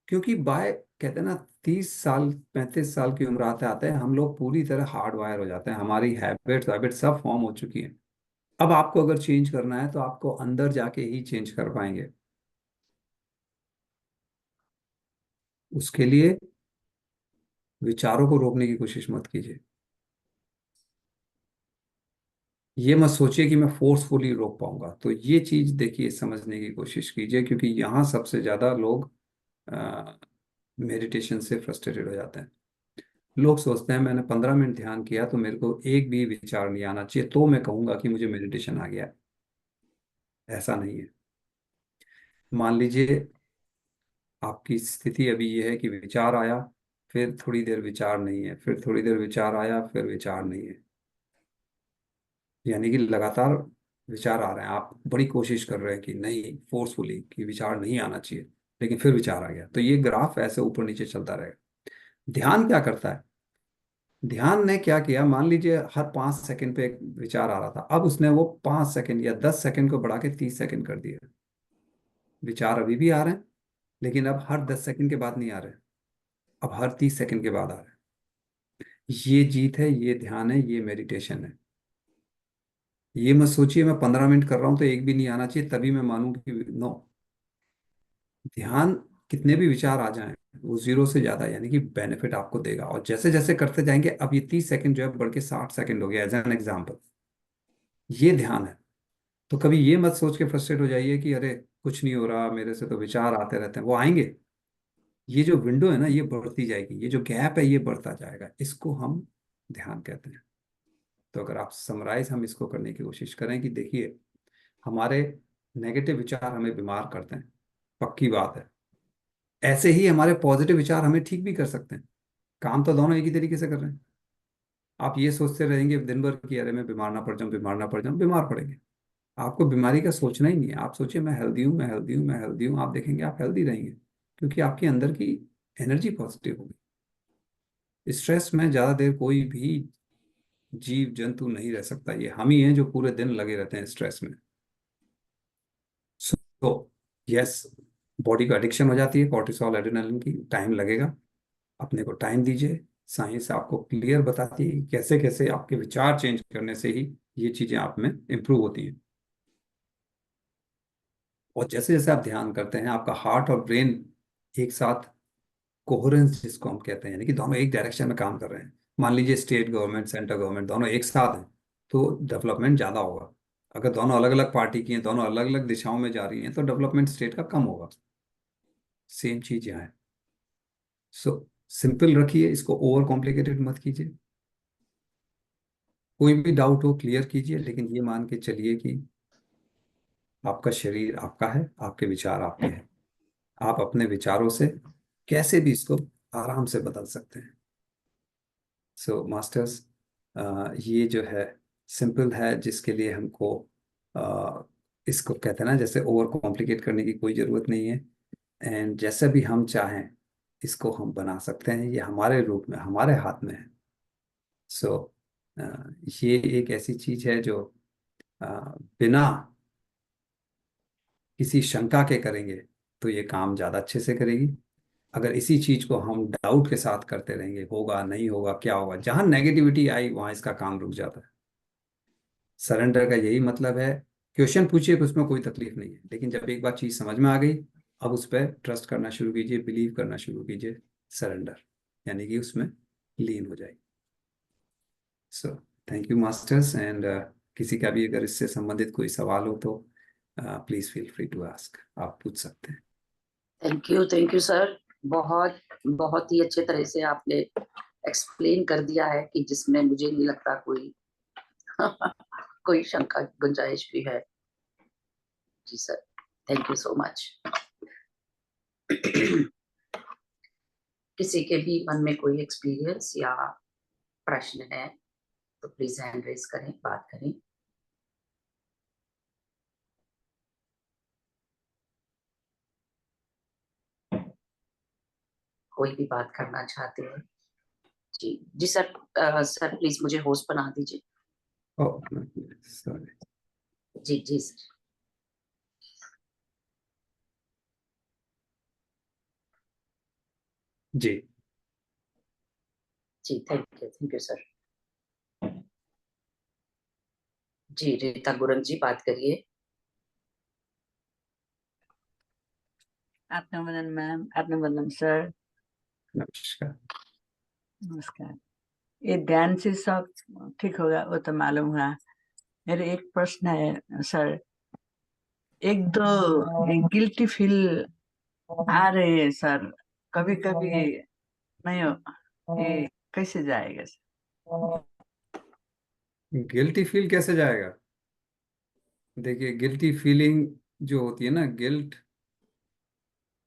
क्योंकि बाय, कहते हैं ना, 30 साल 35 साल की उम्र आते आते हम लोग पूरी तरह हार्ड वायर हो जाते हैं, हमारी हैबिट्स हैबिट सब फॉर्म हो चुकी है। अब आपको अगर चेंज करना है तो आपको अंदर जाके ही चेंज कर पाएंगे। उसके लिए विचारों को रोकने की कोशिश मत कीजिए। ये मत सोचिए कि मैं फोर्सफुली रोक पाऊंगा। तो ये चीज देखिए, समझने की कोशिश कीजिए, क्योंकि यहाँ सबसे ज्यादा लोग मेडिटेशन से फ्रस्ट्रेटेड हो जाते हैं। लोग सोचते हैं मैंने 15 मिनट ध्यान किया तो मेरे को एक भी विचार नहीं आना चाहिए तो मैं कहूंगा कि मुझे मेडिटेशन आ गया। ऐसा नहीं है। मान लीजिए आपकी स्थिति अभी ये है कि विचार आया, फिर थोड़ी देर विचार नहीं है, फिर थोड़ी देर विचार आया, फिर विचार नहीं है, यानी कि लगातार विचार आ रहे हैं। आप बड़ी कोशिश कर रहे हैं कि नहीं, फोर्सफुली, कि विचार नहीं आना चाहिए, लेकिन फिर विचार आ गया। तो ये ग्राफ ऐसे ऊपर नीचे चलता रहेगा। ध्यान क्या करता है? ध्यान ने क्या किया, मान लीजिए हर 5 सेकंड पे एक विचार आ रहा था, अब उसने वो 5 सेकंड या 10 सेकंड को बढ़ा के 30 सेकंड कर दिया। विचार अभी भी आ रहे हैं, लेकिन अब हर 10 सेकंड के बाद नहीं आ रहे, अब हर 30 सेकंड के बाद आ रहे हैं। ये जीत है, ये ध्यान है, ये मेडिटेशन है। ये मत सोचिए मैं 15 मिनट कर रहा हूं तो एक भी नहीं आना चाहिए तभी मैं मानूं कि नो। ध्यान कितने भी विचार आ जाएं, वो जीरो से ज्यादा यानी कि बेनिफिट आपको देगा। और जैसे जैसे करते जाएंगे, अब ये 30 सेकंड जो है बढ़ के 60 सेकंड हो गया, एज एन एग्जाम्पल। ये ध्यान है। तो कभी ये मत सोच के फ्रस्ट्रेट हो जाइए कि अरे कुछ नहीं हो रहा, मेरे से तो विचार आते रहते हैं, वो आएंगे। ये जो विंडो है ना, ये बढ़ती जाएगी, ये जो गैप है ये बढ़ता जाएगा, इसको हम ध्यान कहते हैं। तो अगर आप समराइज हम इसको करने की कोशिश करें कि देखिए, हमारे नेगेटिव विचार हमें बीमार करते हैं, पक्की बात है। ऐसे ही हमारे पॉजिटिव विचार हमें ठीक भी कर सकते हैं। काम तो दोनों एक ही तरीके से कर रहे हैं। आप ये सोचते रहेंगे दिन भर कि अरे मैं बीमार ना पड़ जाऊं, बीमार ना पड़ जाऊं, बीमार पड़ेंगे। आपको बीमारी का सोचना ही नहीं है। आप सोचिए मैं हेल्दी हूँ, मैं हेल्दी हूँ, मैं हेल्दी हूँ, आप देखेंगे आप हेल्दी रहेंगे, क्योंकि आपके अंदर की एनर्जी पॉजिटिव होगी। स्ट्रेस में ज्यादा देर कोई भी जीव जंतु नहीं रह सकता। ये हम ही हैं जो पूरे दिन लगे रहते हैं स्ट्रेस में। तो यस, बॉडी को एडिक्शन हो जाती है कॉर्टिसोल एड्रेनलिन की, टाइम लगेगा। अपने को टाइम दीजिए। साइंस आपको क्लियर बताती है कि कैसे कैसे आपके विचार चेंज करने से ही ये चीजें आप में इंप्रूव होती हैं। और जैसे जैसे आप ध्यान करते हैं, आपका हार्ट और ब्रेन एक साथ, कोहेरेंस जिसको हम कहते हैं, यानी कि दोनों एक डायरेक्शन में काम कर रहे हैं। मान लीजिए स्टेट गवर्नमेंट सेंट्रल गवर्नमेंट दोनों एक साथ हैं, तो डेवलपमेंट ज़्यादा होगा। अगर दोनों अलग अलग पार्टी की हैं, दोनों अलग अलग दिशाओं में जा रही हैं, तो डेवलपमेंट स्टेट का कम होगा। सेम चीज़ यहाँ है। सो सिंपल रखिए इसको, ओवर कॉम्प्लिकेटेड मत कीजिए। कोई भी डाउट हो क्लियर कीजिए, लेकिन ये मान के चलिए कि आपका शरीर आपका है, आपके विचार आपके हैं। आप अपने विचारों से कैसे भी इसको आराम से बदल सकते हैं। सो मास्टर्स, ये जो है सिंपल है, जिसके लिए हमको इसको कहते हैं ना, जैसे ओवर कॉम्प्लिकेट करने की कोई ज़रूरत नहीं है। एंड जैसे भी हम चाहें इसको हम बना सकते हैं, ये हमारे रूप में, हमारे हाथ में है। सो ये एक ऐसी चीज़ है जो अ, बिना किसी शंका के करेंगे तो ये काम ज़्यादा अच्छे से करेगी। अगर इसी चीज को हम डाउट के साथ करते रहेंगे, होगा नहीं होगा क्या होगा, जहां नेगेटिविटी आई वहां इसका काम रुक जाता है। सरेंडर का यही मतलब है। क्वेश्चन पूछिए कि उसमें कोई तकलीफ नहीं है, लेकिन जब एक बार चीज समझ में आ गई, अब उस पर ट्रस्ट करना शुरू कीजिए, बिलीव करना शुरू कीजिए। सरेंडर यानी कि उसमें लीन हो जाए। So thank you masters. And किसी का भी अगर इससे संबंधित कोई सवाल हो तो please feel free to ask, आप पूछ सकते हैं। Thank you sir. बहुत बहुत ही अच्छे तरह से आपने एक्सप्लेन कर दिया है कि जिसमें मुझे नहीं लगता कोई कोई शंका गुंजाइश भी है। जी sir, thank you so much. किसी के भी मन में कोई एक्सपीरियंस या प्रश्न है तो प्लीज हैंड रेज करें, बात करें। कोई भी बात करना चाहते हैं? जी जी सर। सर प्लीज मुझे होस्ट बना दीजिए। Oh sorry. जी जी सर। जी जी थैंक यू सर। जी रीता गुरंग जी बात करिए। आत्मवंदन मैम, आत्मवंदन सर, नमस्कार। नमस्कार। ये ध्यान से सब ठीक होगा वो तो मालूम हुआ। मेरे एक प्रश्न है सर, एक दो गिल्टी फील आ रहे हैं सर, कभी कभी नहीं हो, ये कैसे जाएगा सर? गिल्टी फील कैसे जाएगा? देखिए, गिल्टी फीलिंग जो होती है ना, गिल्ट,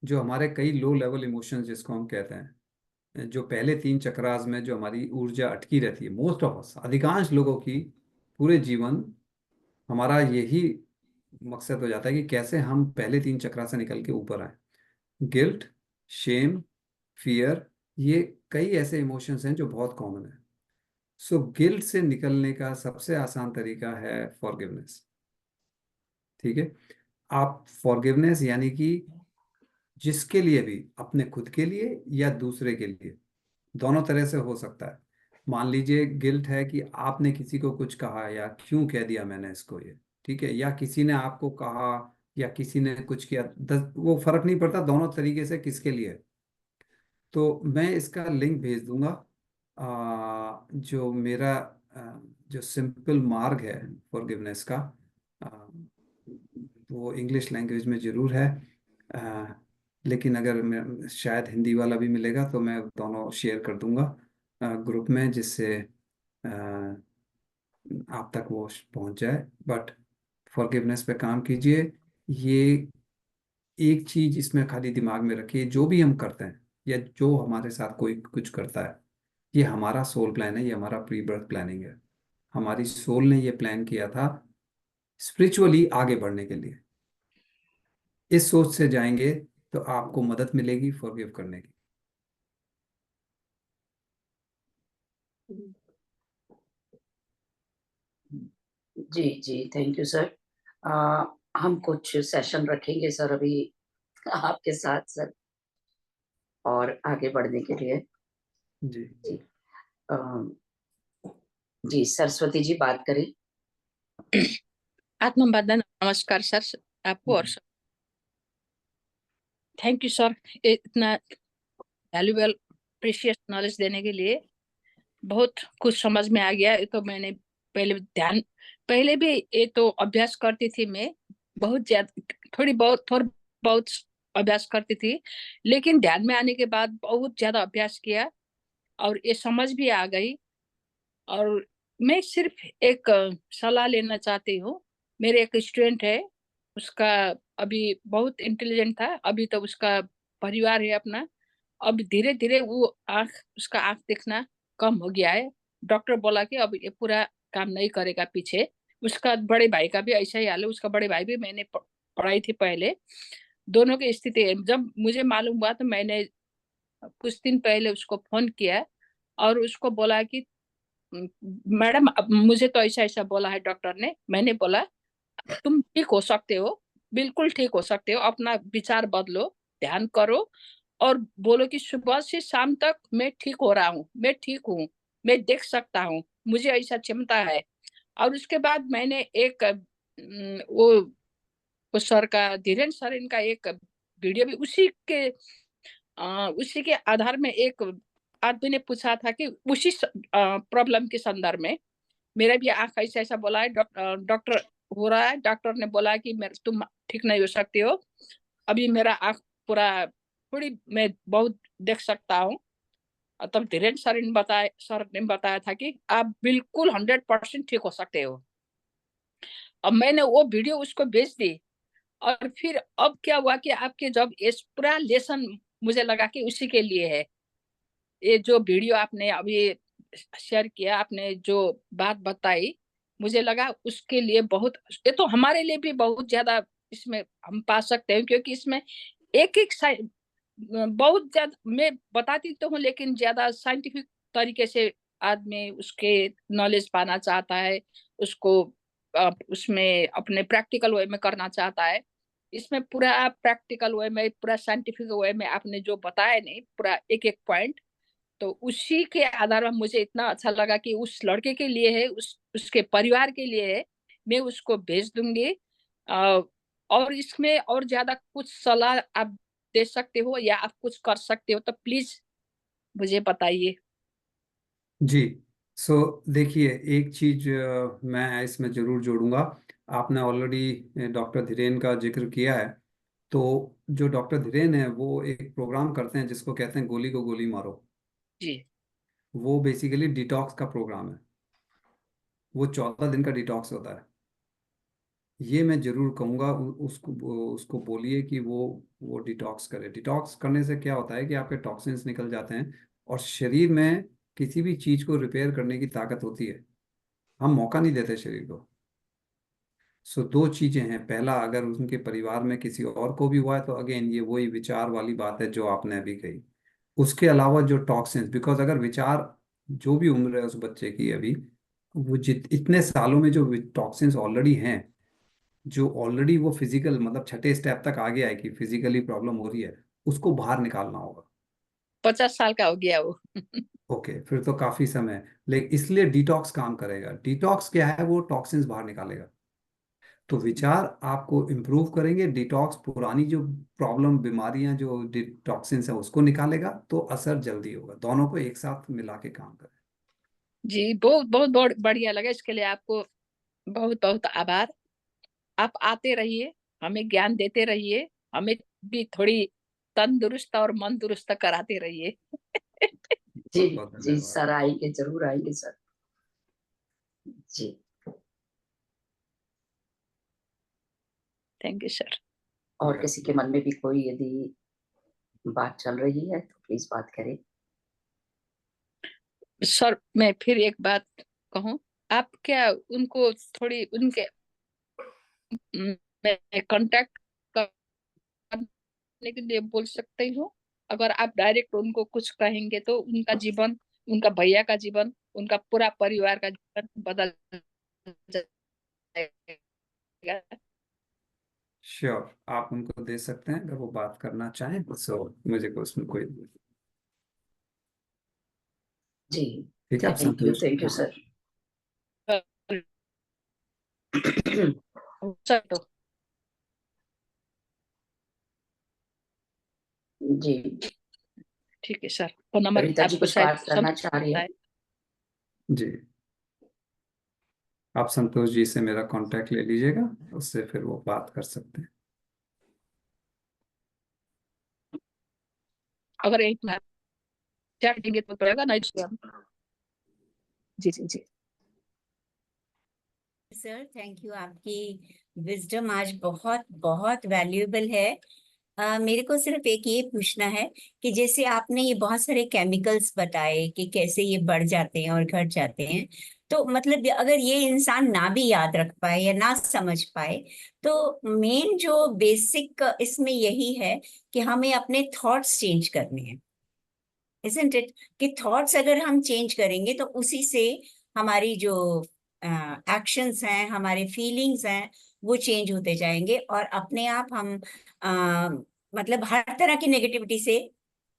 जो हमारे कई लो लेवल इमोशंस जिसको हम कहते हैं, जो पहले तीन चक्रास में जो हमारी ऊर्जा अटकी रहती है, मोस्ट ऑफ अस, अधिकांश लोगों की पूरे जीवन, हमारा यही मकसद हो जाता है कि कैसे हम पहले तीन चक्रा से निकल के ऊपर आए। गिल्ट, शेम, फियर, ये कई ऐसे इमोशंस हैं जो बहुत कॉमन है। सो गिल्ट से निकलने का सबसे आसान तरीका है फॉरगिवनेस। ठीक है। आप फॉरगिवनेस यानी कि जिसके लिए भी, अपने खुद के लिए या दूसरे के लिए, दोनों तरह से हो सकता है। मान लीजिए गिल्ट है कि आपने किसी को कुछ कहा, या क्यों कह दिया मैंने इसको ये, ठीक है, या किसी ने आपको कहा या किसी ने कुछ किया, 10, वो फर्क नहीं पड़ता दोनों तरीके से किसके लिए। तो मैं इसका लिंक भेज दूंगा। जो मेरा जो सिंपल मार्ग है फॉरगिवनेस का, आ, वो इंग्लिश लैंग्वेज में ज़रूर है। आ, लेकिन अगर मैं शायद हिंदी वाला भी मिलेगा तो मैं दोनों शेयर कर दूंगा ग्रुप में, जिससे आ, आप तक वो पहुंच जाए। बट फॉरगिवनेस पे काम कीजिए। ये एक चीज इसमें खाली दिमाग में रखिए, जो भी हम करते हैं या जो हमारे साथ कोई कुछ करता है, ये हमारा सोल प्लान है, ये हमारा प्री बर्थ प्लानिंग है। हमारी सोल ने ये प्लान किया था स्पिरिचुअली आगे बढ़ने के लिए। इस सोच से जाएंगे तो आपको मदद मिलेगी फॉरगिव करने की। जी जी, थैंक यू सर। हम कुछ सेशन रखेंगे सर अभी आपके साथ सर, और आगे बढ़ने के लिए। जी। जी, अ, जी सरस्वती जी बात करें। आत्मवंदन, नमस्कार सर आपको, और थैंक यू सर इतना वैल्यूबल प्रीशियस नॉलेज देने के लिए। बहुत कुछ समझ में आ गया। ये तो मैंने पहले भी ये तो अभ्यास करती थी मैं, बहुत ज्यादा, थोड़ी बहुत अभ्यास करती थी, लेकिन ध्यान में आने के बाद बहुत ज्यादा अभ्यास किया और ये समझ भी आ गई। और मैं सिर्फ एक सलाह लेना चाहती हूँ। मेरे एक स्टूडेंट है, उसका अभी बहुत इंटेलिजेंट था, अभी तो उसका परिवार है अपना। अब धीरे धीरे वो उसका आंख दिखना कम हो गया है। डॉक्टर बोला कि अब ये पूरा काम नहीं करेगा पीछे। उसका बड़े भाई का भी ऐसा ही हाल है। उसका बड़े भाई भी मैंने पढ़ाई थी पहले। दोनों की स्थिति है। जब मुझे मालूम हुआ तो मैंने कुछ दिन पहले उसको फोन किया और उसको बोला कि मैडम अब मुझे तो ऐसा ऐसा बोला है डॉक्टर ने। मैंने बोला तुम ठीक हो सकते हो, बिल्कुल ठीक हो सकते हो, अपना विचार बदलो, ध्यान करो और बोलो कि सुबह से शाम तक मैं ठीक हो रहा हूँ, मैं ठीक हूँ, मैं देख सकता हूँ, मुझे ऐसा क्षमता है। और उसके बाद मैंने एक वो सर का, धीरेन्द्र सर, इनका एक वीडियो भी उसी के आधार में एक आदमी ने पूछा था कि उसी प्रॉब्लम के संदर्भ में मेरा भी आंख ऐसा ऐसा बोला है, डॉक्टर हो रहा है, डॉक्टर ने बोला कि तुम ठीक नहीं हो सकते हो, अभी मेरा आंख पूरा थोड़ी मैं बहुत देख सकता हूँ। तब धीरेन्द्र सर ने बताया था कि आप बिल्कुल 100% ठीक हो सकते हो। अब मैंने वो वीडियो उसको भेज दी। और फिर अब क्या हुआ कि आपके जब इस पूरा लेसन मुझे लगा कि उसी के लिए है। ये जो वीडियो आपने अभी शेयर किया, आपने जो बात बताई, मुझे लगा उसके लिए बहुत, ये तो हमारे लिए भी बहुत ज्यादा इसमें हम पा सकते हैं, क्योंकि इसमें एक एक बहुत ज्यादा मैं बताती तो हूँ, लेकिन ज्यादा साइंटिफिक तरीके से आदमी उसके नॉलेज पाना चाहता है, उसको उसमें अपने प्रैक्टिकल वे में करना चाहता है। इसमें पूरा प्रैक्टिकल वे में, पूरा साइंटिफिक वे में आपने जो बताया, नहीं पूरा एक एक पॉइंट, तो उसी के आधार पर मुझे इतना अच्छा लगा कि उस लड़के के लिए है, उसके परिवार के लिए है। मैं उसको भेज दूंगी। अ, और इसमें और ज्यादा कुछ सलाह आप दे सकते हो या आप कुछ कर सकते हो तो प्लीज मुझे बताइए। जी। सो देखिए, एक चीज मैं इसमें जरूर जोड़ूंगा। आपने ऑलरेडी डॉक्टर धीरेन का जिक्र किया है। तो जो डॉक्टर धीरेन है वो एक प्रोग्राम करते हैं जिसको कहते हैं गोली को गोली मारो। जी वो बेसिकली डिटॉक्स का प्रोग्राम है। वो 14 दिन का डिटॉक्स होता है। ये मैं जरूर कहूँगा उसको उसको बोलिए कि वो डिटॉक्स करे। डिटॉक्स करने से क्या होता है कि आपके टॉक्सिन्स निकल जाते हैं और शरीर में किसी भी चीज़ को रिपेयर करने की ताकत होती है। हम मौका नहीं देते शरीर को। सो दो चीजें हैं। पहला, अगर उनके परिवार में किसी और को भी हुआ है तो अगेन ये वही विचार वाली बात है जो आपने अभी कही। उसके अलावा जो टॉक्सिन्स, बिकॉज अगर विचार, जो भी उम्र है उस बच्चे की अभी, वो जित इतने सालों में जो टॉक्सिन्स ऑलरेडी हैं, जो ऑलरेडी वो फिजिकल मतलब छठे स्टेप तक आ गया है कि फिजिकली प्रॉब्लम हो रही है, उसको बाहर निकालना होगा। 50 साल का हो गया वो। ओके, फिर तो काफी समय है। लेकिन इसलिए डिटॉक्स काम करेगा। डिटॉक्स क्या है? वो टॉक्सिन्स बाहर निकालेगा। तो विचार आपको इम्प्रूव करेंगे, डिटॉक्स पुरानी जो प्रॉब्लम बीमारियां जो टॉक्सिन्स है उसको निकालेगा, तो असर जल्दी होगा। दोनों को एक साथ मिला के काम करें। जी, बहुत बहुत बहुत बढ़िया लगा। इसके लिए आपको बहुत बहुत आभार। आप आते रहिए, हमें ज्ञान देते रहिए, हमें भी थोड़ी तंदुरुस्त और मन दुरुस्त कराते रहिए। जी बहुत बहुत जी धन्यवाद। सर, आएंगे, जरूर आएंगे सर। जी, थैंक यू सर। और किसी के मन में भी कोई यदि बात चल रही है तो प्लीज बात करें। सर, मैं फिर एक बात कहूँ, आप क्या उनको थोड़ी उनके मैं कांटेक्ट करने के लिए बोल सकती हूँ? अगर आप डायरेक्ट उनको कुछ कहेंगे तो उनका जीवन, उनका भैया का जीवन, उनका पूरा परिवार का जीवन बदल जाएगा। श्योर, आप उनको दे सकते हैं अगर वो बात करना चाहें, सो मुझे को उसमें कोई। जी, ठीक है, आप थैंक यू संतोष। हाँ, सर। सर तो जी, ठीक है सर, वो नंबर रीता जी आपको कुछ शायद बात करना चाह रही है। जी, आप संतोष जी से मेरा कांटेक्ट ले लीजिएगा, उससे फिर वो बात कर सकते हैं। अगर एक चैट देंगे तो पड़ेगा नहीं तो हम। जी जी जी। सर थैंक यू, आपकी विजडम आज बहुत बहुत वैल्यूएबल है। मेरे को सिर्फ एक ये पूछना है कि जैसे आपने ये बहुत सारे केमिकल्स बताए कि कैसे ये बढ़ जाते हैं और घट जाते हैं, तो मतलब अगर ये इंसान ना भी याद रख पाए या ना समझ पाए, तो मेन जो बेसिक इसमें यही है कि हमें अपने थॉट्स चेंज करने हैं, इजंट इट? कि थॉट्स अगर हम चेंज करेंगे तो उसी से हमारी जो एक्शंस हैं, हमारे फीलिंग्स हैं, वो चेंज होते जाएंगे और अपने आप हम मतलब हर तरह की नेगेटिविटी से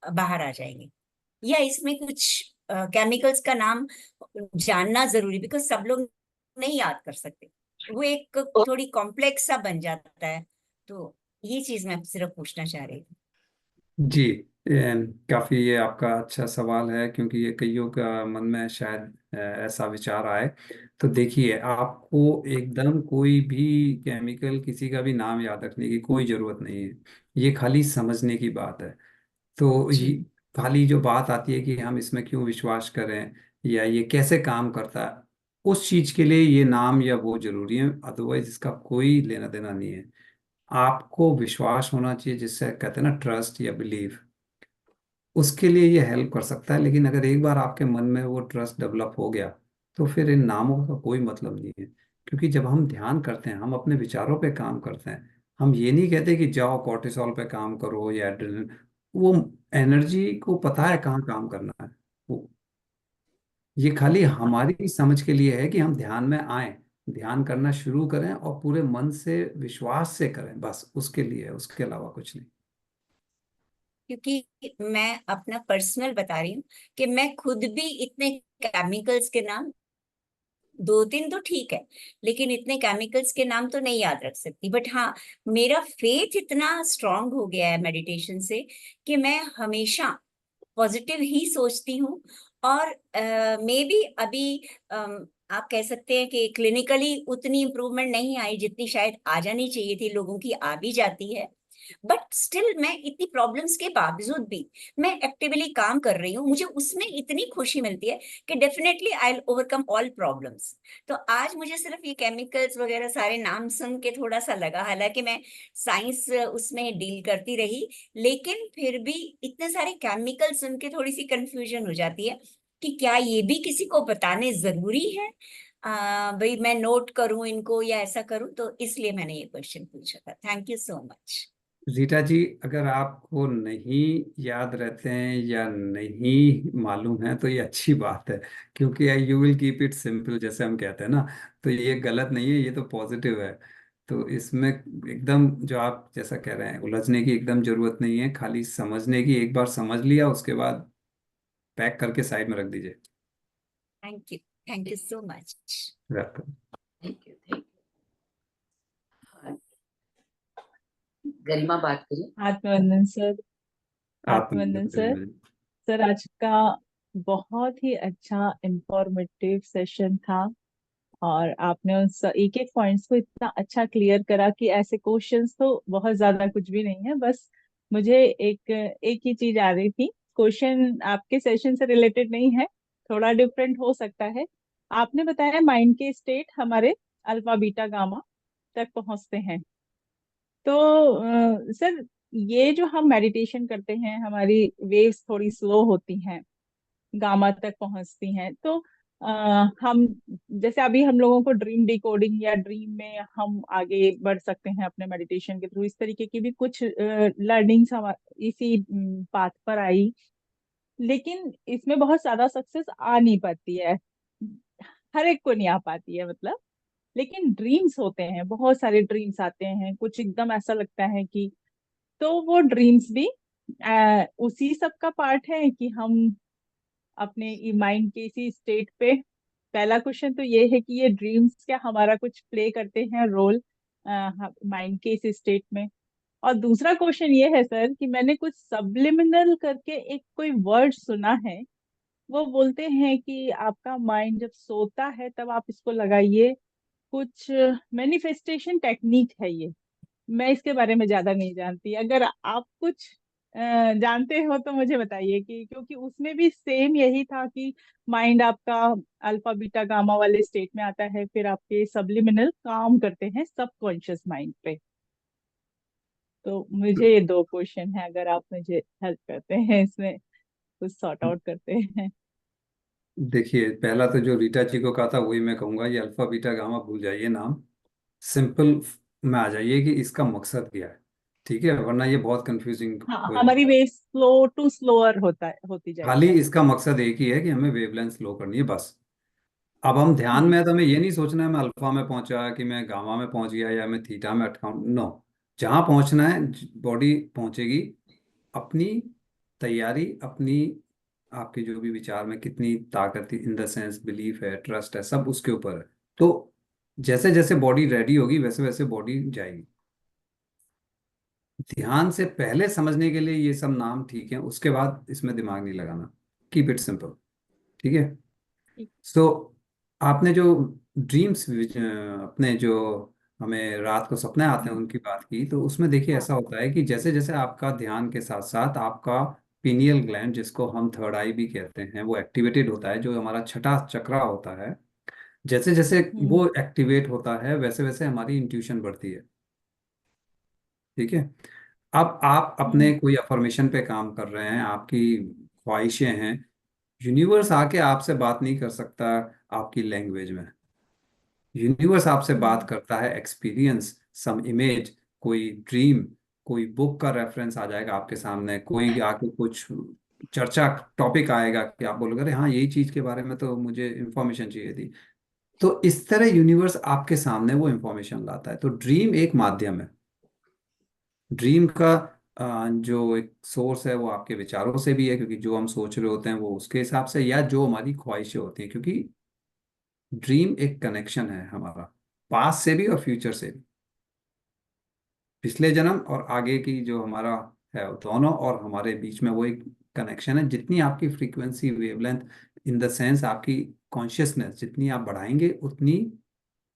बाहर आ जाएंगे। या इसमें कुछ केमिकल्स का नाम जानना जरूरी, बिकॉज सब लोग नहीं याद कर सकते, वो एक थोड़ी कॉम्प्लेक्स सा बन जाता है। तो ये चीज मैं सिर्फ पूछना चाह रही थी। जी, काफी ये आपका अच्छा सवाल है, क्योंकि ये कईयों का मन में शायद ऐसा विचार आए। तो देखिए, आपको एकदम कोई भी केमिकल, किसी का भी नाम याद रखने की कोई जरूरत नहीं है। ये खाली समझने की बात है। तो ये जी खाली जो बात आती है कि हम इसमें क्यों विश्वास करें या ये कैसे काम करता है, उस चीज के लिए ये नाम या वो जरूरी है, अदरवाइज इसका कोई लेना देना नहीं है। आपको विश्वास होना चाहिए, जिससे कहते हैं ना ट्रस्ट या बिलीव, उसके लिए ये हेल्प कर सकता है। लेकिन अगर एक बार आपके मन में वो ट्रस्ट डेवलप हो गया, तो फिर इन नामों का कोई मतलब नहीं है। क्योंकि जब हम ध्यान करते हैं, हम अपने विचारों पे काम करते हैं। हम ये नहीं कहते कि जाओ कॉर्टिसोल पे काम करो या एड्रेनलिन। वो एनर्जी को पता है कहाँ काम करना है। वो ये खाली हमारी समझ के लिए है कि हम ध्यान में आए, ध्यान करना शुरू करें और पूरे मन से विश्वास से करें, बस उसके लिए है, उसके अलावा कुछ नहीं। क्योंकि मैं अपना पर्सनल बता रही हूँ कि मैं खुद भी इतने केमिकल्स के नाम, दो तीन तो ठीक है, लेकिन इतने केमिकल्स के नाम तो नहीं याद रख सकती। बट हाँ, मेरा फेथ इतना स्ट्रांग हो गया है मेडिटेशन से कि मैं हमेशा पॉजिटिव ही सोचती हूँ। और मे बी अभी आप कह सकते हैं कि क्लिनिकली उतनी इम्प्रूवमेंट नहीं आई जितनी शायद आ जानी चाहिए थी, लोगों की आ भी जाती है। बट स्टिल मैं इतनी प्रॉब्लम्स के बावजूद भी मैं एक्टिवली काम कर रही हूँ, मुझे उसमें इतनी खुशी मिलती है कि definitely I will overcome all problems. तो आज मुझे सिर्फ ये केमिकल्स वगैरह सारे नाम सुन के थोड़ा सा लगा, हालांकि मैं साइंस उसमें डील करती रही, लेकिन फिर भी इतने सारे केमिकल सुन के थोड़ी सी कंफ्यूजन हो जाती है कि क्या ये भी किसी को बताने जरूरी है, भाई मैं नोट करूं इनको या ऐसा करूं। तो इसलिए मैंने ये क्वेश्चन पूछा था। Thank you so much. Rita ji, अगर आपको नहीं याद रहते हैं या नहीं मालूम है तो ये अच्छी बात है, क्योंकि you will keep it simple, जैसे हम कहते हैं ना। तो ये गलत नहीं है, ये तो पॉजिटिव है। तो इसमें एकदम जो आप जैसा कह रहे हैं, उलझने की एकदम जरूरत नहीं है, खाली समझने की। एक बार समझ लिया, उसके बाद पैक करके साइड में रख दीजिए। Thank you, thank you so much. रख। Thank you. गरिमा बात करिए। आत्मवंदन सर। आत्मवंदन सर। आत्मनिर्भर। सर आज का बहुत ही अच्छा इंफॉर्मेटिव सेशन था, और आपने उन एक एक पॉइंट्स को इतना अच्छा क्लियर करा कि ऐसे क्वेश्चंस तो बहुत ज्यादा कुछ भी नहीं है। बस मुझे एक एक ही चीज आ रही थी। क्वेश्चन आपके सेशन से रिलेटेड नहीं है, थोड़ा डिफरेंट हो सकता है। आपने बताया माइंड के स्टेट हमारे अल्फा बीटा गामा तक पहुंचते हैं। तो सर, ये जो हम मेडिटेशन करते हैं, हमारी वेव्स थोड़ी स्लो होती हैं, गामा तक पहुंचती हैं, तो हम जैसे अभी हम लोगों को ड्रीम डिकोडिंग या ड्रीम में हम आगे बढ़ सकते हैं अपने मेडिटेशन के थ्रू, इस तरीके की भी कुछ लर्निंग्स हम इसी पाथ पर आई। लेकिन इसमें बहुत ज्यादा सक्सेस आ नहीं पाती है, हर एक को नहीं आ पाती है मतलब। लेकिन ड्रीम्स होते हैं, बहुत सारे ड्रीम्स आते हैं, कुछ एकदम ऐसा लगता है कि, तो वो ड्रीम्स भी उसी सब का पार्ट है कि हम अपने माइंड के इसी स्टेट पे। पहला क्वेश्चन तो ये है कि ये ड्रीम्स क्या हमारा कुछ प्ले करते हैं रोल माइंड के इस स्टेट में। और दूसरा क्वेश्चन ये है सर कि मैंने कुछ सबलिमिनल करके एक कोई वर्ड सुना है। वो बोलते हैं कि आपका माइंड जब सोता है तब आप इसको लगाइए, कुछ मैनिफेस्टेशन टेक्निक है ये। मैं इसके बारे में ज्यादा नहीं जानती, अगर आप कुछ जानते हो तो मुझे बताइए, कि क्योंकि उसमें भी सेम यही था कि माइंड आपका अल्फा बीटा गामा वाले स्टेट में आता है, फिर आपके सबलिमिनल काम करते हैं सबकॉन्शियस माइंड पे। तो मुझे ये दो क्वेश्चन है, अगर आप मुझे हेल्प करते हैं इसमें, कुछ सॉर्ट आउट करते हैं। देखिए, पहला तो जो रीटा जी को कहा था वही मैं कहूंगा, ये अल्फा बीटा गामा भूल जाइए नाम, सिंपल में आ जाइए कि इसका मकसद क्या है। ठीक है, वरना ये बहुत कंफ्यूजिंग हाँ, हो हमारी जाएगा। वेव स्लो टू स्लोअर होती खाली जाएगी। इसका मकसद एक ही है कि हमें वेवलेंथ स्लो करनी है, बस। अब हम ध्यान जी। में है तो हमें ये नहीं सोचना है मैं अल्फा में पहुंचा कि मैं गामा में पहुंच गया या मैं थीटा में अटकाऊं, नो। जहां पहुंचना है बॉडी पहुंचेगी। अपनी तैयारी, अपनी आपके जो भी विचार में कितनी ताकत, इन द सेंस बिलीफ है, ट्रस्ट है, सब उसके ऊपर है। तो जैसे जैसे बॉडी रेडी होगी वैसे वैसे बॉडी जाएगी। ध्यान से पहले समझने के लिए ये सब नाम ठीक है, उसके बाद इसमें दिमाग नहीं लगाना। Keep it simple. ठीक है। ठीक। सो आपने जो ड्रीम्स, अपने जो हमें रात को सपने आते हैं उनकी बात की, तो उसमें देखिए हाँ। ऐसा होता है कि जैसे जैसे आपका ध्यान के साथ साथ आपका पीनियल ग्लैंड, जिसको हम थर्ड आई भी कहते हैं, वो एक्टिवेटेड होता है, जो हमारा छठा चक्रा होता है। जैसे जैसे हम्म। वो एक्टिवेट होता है वैसे वैसे हमारी इंट्यूशन बढ़ती है। ठीक है। अब आप अपने हम्म। कोई अफर्मेशन पे काम कर रहे हैं, आपकी ख्वाहिशें हैं, यूनिवर्स आके आपसे बात नहीं कर सकता आपकी लैंग्वेज में। यूनिवर्स आपसे बात हम्म। करता है एक्सपीरियंस, सम इमेज, कोई ड्रीम, कोई बुक का रेफरेंस आ जाएगा आपके सामने, कोई आके कुछ चर्चा टॉपिक आएगा कि आप बोलोगे अरे हाँ यही चीज के बारे में तो मुझे इंफॉर्मेशन चाहिए थी। तो इस तरह यूनिवर्स आपके सामने वो इंफॉर्मेशन लाता है। तो ड्रीम एक माध्यम है। ड्रीम का जो एक सोर्स है वो आपके विचारों से भी है, क्योंकि जो हम सोच रहे होते हैं वो उसके हिसाब से, या जो हमारी ख्वाहिशें होती हैं, क्योंकि ड्रीम एक कनेक्शन है हमारा, पास्ट से भी और फ्यूचर से भी। पिछले जन्म और आगे की जो हमारा है दोनों, और हमारे बीच में वो एक कनेक्शन है। जितनी आपकी frequency wavelength, in the sense आपकी कॉन्शियसनेस जितनी आप बढ़ाएंगे, उतनी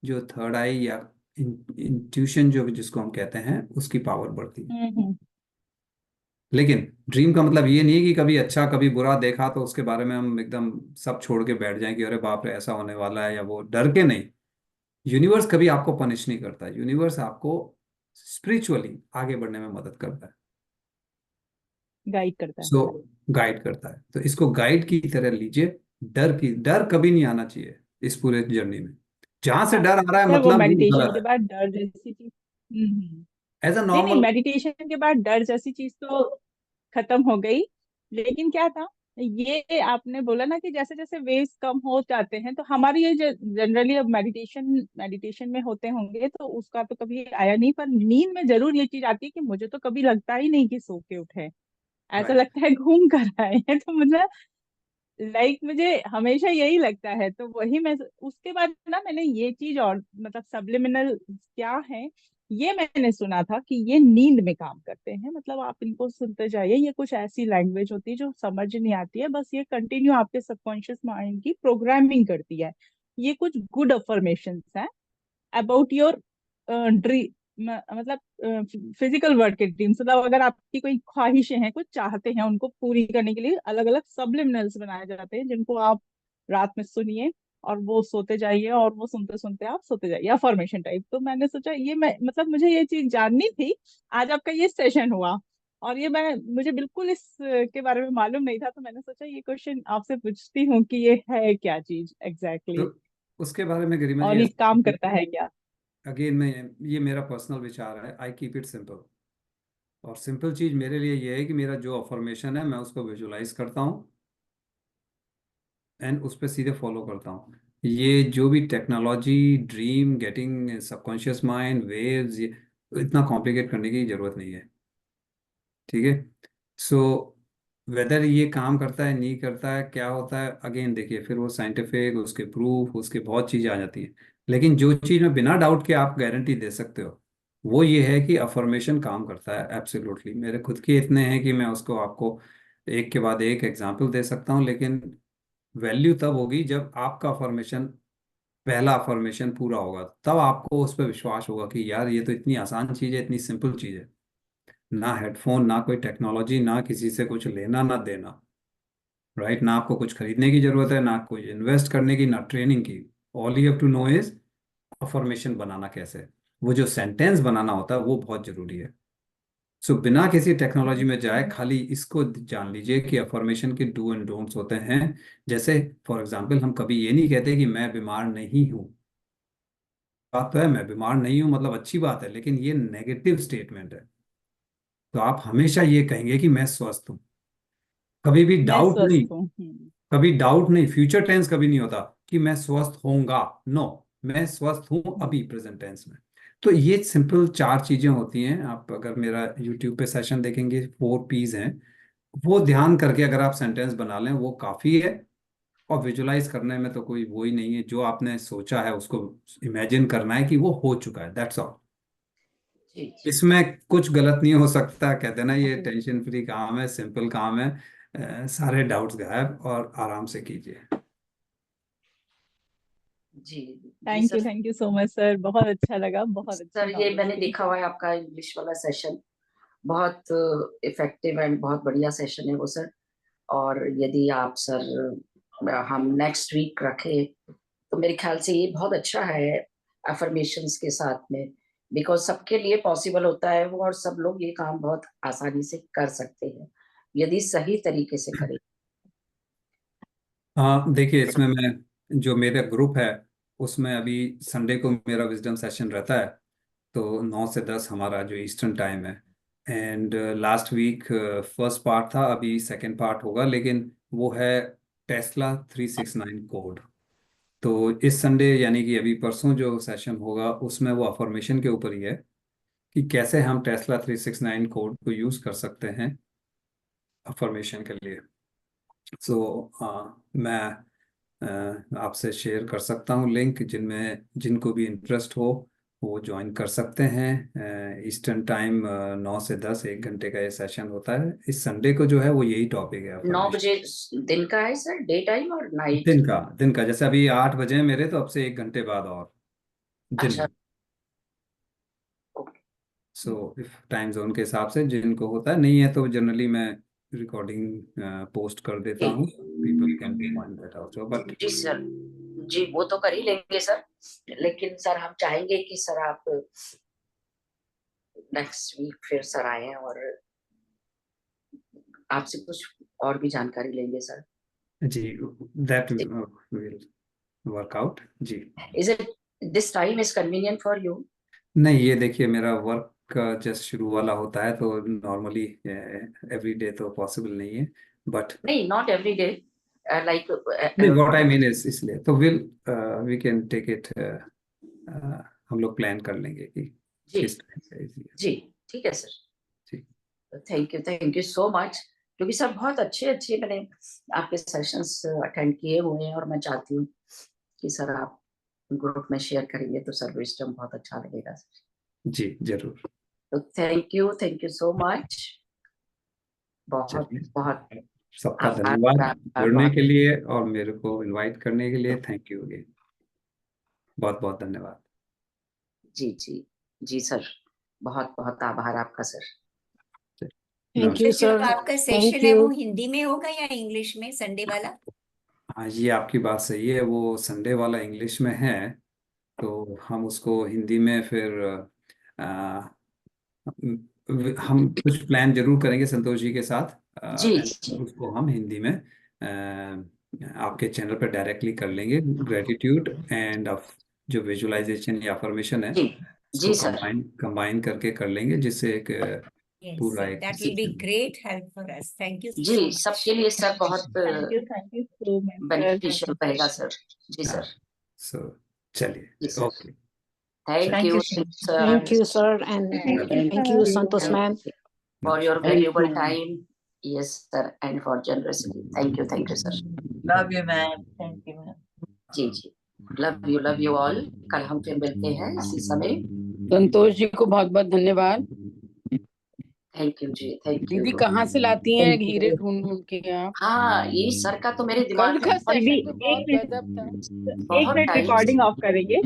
जो थर्ड आई या इंट्यूशन जो जिसको हम कहते हैं उसकी पावर बढ़ती है। हम्म। लेकिन ड्रीम का मतलब ये नहीं है कि कभी अच्छा कभी बुरा देखा तो उसके बारे में हम एकदम सब छोड़ के बैठ जाएं कि अरे बाप रे ऐसा होने वाला है, या वो डर के नहीं। यूनिवर्स कभी आपको पनिश नहीं करता है, यूनिवर्स आपको स्पिरिचुअली आगे बढ़ने में मदद करता है। गाइड करता है। सो गाइड करता है, तो इसको गाइड की तरह लीजिए। डर कभी नहीं आना चाहिए इस पूरे जर्नी में। जहां से हाँ डर आ रहा है सर, वो मतलब वो मेडिटेशन गलत के है। बाद डर जैसी चीज। एज अ नहीं नहीं, नॉर्मल। मेडिटेशन के बाद डर जैसी चीज तो खत्म हो गई। लेकिन क्या था, ये आपने बोला ना कि जैसे जैसे वेव्स कम हो जाते हैं, तो हमारी ये जो जनरली अब मेडिटेशन मेडिटेशन में होते होंगे तो उसका तो कभी आया नहीं, पर नींद में जरूर ये चीज आती है कि मुझे तो कभी लगता ही नहीं कि सो के उठे, ऐसा राइट। लगता है घूम कर आए हैं। तो मतलब मुझे हमेशा यही लगता है, तो वही मैं उसके बाद ना मैंने ये चीज और मतलब सबलिमिनल क्या है ये मैंने सुना था कि ये नींद में काम करते हैं, मतलब आप इनको सुनते जाइए, ये कुछ ऐसी लैंग्वेज होती है जो समझ नहीं आती है, बस ये कंटिन्यू आपके सबकॉन्शियस माइंड की प्रोग्रामिंग करती है। ये कुछ गुड अफर्मेशंस हैं अबाउट योर ड्रीम, मतलब फिजिकल वर्ड के ड्रीम्स, मतलब अगर आपकी कोई ख्वाहिशें हैं, कुछ चाहते हैं, उनको पूरी करने के लिए अलग अलग सबलिमिनल्स बनाए जाते हैं, जिनको आप रात में सुनिए और वो सोते जाइए, और वो सुनते सुनते आप सोते जाइए, अफर्मेशन टाइप। तो मैंने सोचा ये मैं मतलब मुझे ये चीज जाननी थी। आज आपका ये सेशन हुआ और ये मुझे बिल्कुल इस के बारे में मालूम नहीं था, तो मैंने सोचा ये क्वेश्चन आपसे पूछती हूँ कि ये है क्या चीज एग्जैक्टली तो उसके बारे में गरिमा और जी ये ऐसा, काम करता है क्या। अगेन मैं, ये मेरा पर्सनल विचार है, आई कीप इट सिंपल। और सिंपल चीज़ मेरे लिए ये है कि मेरा जो अफर्मेशन है मैं उसको विजुलाइज करता हूँ एंड उस पर सीधे फॉलो करता हूँ। ये जो भी technology, dream, getting subconscious mind, waves, ये इतना कॉम्प्लिकेट करने की ज़रूरत नहीं है। ठीक है। सो वेदर ये काम करता है नहीं करता है क्या होता है, अगेन देखिए फिर वो साइंटिफिक, उसके प्रूफ, उसके बहुत चीज़ें आ जाती हैं। लेकिन जो चीज़ में बिना डाउट के आप गारंटी दे सकते हो वो ये है कि अफर्मेशन काम करता है। एब्सोल्युटली मेरे खुद के इतने हैं कि मैं उसको आपको एक के बाद एक एग्जांपल दे सकता हूँ। लेकिन वैल्यू तब होगी जब आपका अफर्मेशन, पहला अफर्मेशन पूरा होगा, तब आपको उस पर विश्वास होगा कि यार ये तो इतनी आसान चीज़ है, इतनी सिंपल चीज़ है। ना हेडफोन, ना कोई टेक्नोलॉजी, ना किसी से कुछ लेना ना देना, राइट। ना आपको कुछ खरीदने की जरूरत है, ना कोई इन्वेस्ट करने की, ना ट्रेनिंग की। All you have to know is affirmation बनाना कैसे है। वो जो सेंटेंस बनाना होता है वो बहुत जरूरी है। सो बिना किसी टेक्नोलॉजी में जाए खाली इसको जान लीजिए कि अफर्मेशन के डू एंड डोंट्स होते हैं। जैसे फॉर एग्जांपल हम कभी ये नहीं कहते कि मैं बीमार नहीं हूँ। बात तो है, मैं बीमार नहीं हूँ मतलब अच्छी बात है, लेकिन ये नेगेटिव स्टेटमेंट है। तो आप हमेशा ये कहेंगे कि मैं स्वस्थ हूँ। कभी भी मैं डाउट स्वस्थ नहीं, हूँ। कभी डाउट नहीं, फ्यूचर टेंस कभी नहीं होता कि मैं स्वस्थ होऊंगा। नो, मैं स्वस्थ हूं अभी प्रेजेंट टेंस में। तो ये सिंपल चार चीजें होती हैं। आप अगर मेरा यूट्यूब पे सेशन देखेंगे, 4 P's हैं। वो ध्यान करके अगर आप सेंटेंस बना लें वो काफी है। और विजुलाइज करने में तो कोई वो ही नहीं है, जो आपने सोचा है उसको इमेजिन करना है कि वो हो चुका है, दैट्स ऑल। जी जी इसमें कुछ गलत नहीं हो सकता। कहते हैं ना ये टेंशन फ्री काम है, सिंपल काम है। सारे डाउट्स गायब और आराम से कीजिए। जी जी sir. Thank you so much sir, बहुत अच्छा लगा, बहुत अच्छी सर ये नॉलेज मैंने थी। देखा हुआ है आपका इंग्लिश वाला सेशन, बहुत इफेक्टिव एंड बहुत बढ़िया सेशन है वो सर। और यदि आप सर हम नेक्स्ट वीक रखें तो मेरे ख्याल से ये बहुत अच्छा है अफर्मेशंस के साथ में, बिकॉज सबके लिए पॉसिबल होता है वो, और सब लोग ये काम बहुत आसानी से कर सकते हैं यदि सही तरीके से करें। हाँ देखिए, इसमें मैं, जो मेरा ग्रुप है उसमें अभी संडे को मेरा विजडम सेशन रहता है। तो 9 से 10 हमारा जो ईस्टर्न टाइम है। And last week first part था, अभी सेकंड पार्ट होगा, लेकिन वो है टेस्ला 369 कोड। तो इस संडे यानी कि अभी परसों जो सेशन होगा उसमें वो अफर्मेशन के ऊपर ही है कि कैसे हम टेस्ला 369 कोड को यूज़ कर सकते हैं अफर्मेशन के लिए। सो मैं आपसे शेयर कर सकता हूँ लिंक, जिनमें जिनको भी इंटरेस्ट हो वो ज्वाइन कर सकते हैं। ईस्टर्न टाइम 9 से 10, 1 घंटे का ये सेशन होता है। इस संडे को जो है वो यही टॉपिक है, 9 बजे अफर्मेशन। दिन का है सर, डे टाइम और नाइट? दिन का जैसे अभी 8 बजे हैं मेरे, तो अब से 1 घंटे बाद और दिन अच्छा। में। सो इफ टाइम जोन के हिसाब से जिनको होता है, नहीं है तो जनरली मैं रिकॉर्डिंग पोस्ट कर देता जी हूँ, people can find that also. But जी सर, जी वो तो कर ही लेंगे सर, लेकिन सर हम चाहेंगे कि सर आप नेक्स्ट वीक फिर सर आए और आपसे कुछ और भी जानकारी लेंगे सर। जी, दैट विल वर्कआउट जी। Is it this time is convenient for you? नहीं, ये देखिए मेरा वर्क का जस्ट शुरू वाला होता है, तो नॉर्मली एवरी डे तो पॉसिबल नहीं है। बट नहीं, नॉट एवरी डे, लाइक नहीं, व्हाट आई मीन इज, इसलिए तो वी कैन टेक इट, हम लोग प्लान कर लेंगे कि जी किस टाइम से easy है। जी ठीक है सर। जी थैंक यू सो मच, क्योंकि सर बहुत अच्छे अच्छे मैंने आपके सेशंस अटेंड किए हुए हैं, और मैं चाहती हूँ कि सर आप ग्रुप में शेयर करेंगे तो सर विजडम बहुत अच्छा लगेगा सर। जी जरूर। तो थैंक यू सो मच। बहुत चलिए, बहुत सबका आभार धन्यवाद आपका, जुड़ने बहुत के लिए और मेरे को इनवाइट करने के लिए। थैंक यू अगेन, बहुत बहुत धन्यवाद। जी जी जी सर, बहुत बहुत आभार आपका सर। थैंक यू तो जो सर, आपका थैंक सेशन है वो यू। हिंदी में होगा या इंग्लिश में, संडे वाला? हाँ, ये आपकी बात सही है, वो संडे वाला इंग्लिश में है, तो हम उसको हिंदी में फिर हम कुछ प्लान जरूर करेंगे संतोष जी के साथ, जी and उसको हम हिंदी में आपके चैनल पर डायरेक्टली कर लेंगे। ग्रेटिट्यूड एंड जो विजुअलाइजेशन या अफर्मेशन है, जी उसको जी सर। कंबाइन कंबाइन करके कर लेंगे, जिससे एक Yes, पूरा sir. एक That will be great help for us. Thank you so ji much. सबके लिए सर बहुत thank you so much sir. Beneficial रहेगा सर। जी सर। सो चलिए, जी sir. Okay, thank Thank you you so much. Sir thank you sir and thank you Santosh ma'am. For your Thank valuable you. Time. Yes sir, and for generosity. Thank you sir. Love you, ma'am. Thank you, ma'am. जी जी, love you all. कल हम फिर मिलते हैं इसी समय। संतोष जी को बहुत बहुत धन्यवाद। थैंक यू जी, थैंक यू। दीदी कहाँ से लाती हैं Thank you. हीरे ढूंढ ढूंढ के आप? हाँ, ये सर का तो मेरे कल दिमाग का में दीदी सेशन तो बहुत एक गजब था। मिनट बहुत टाइम रिकॉर्डिंग ऑफ करेंगे।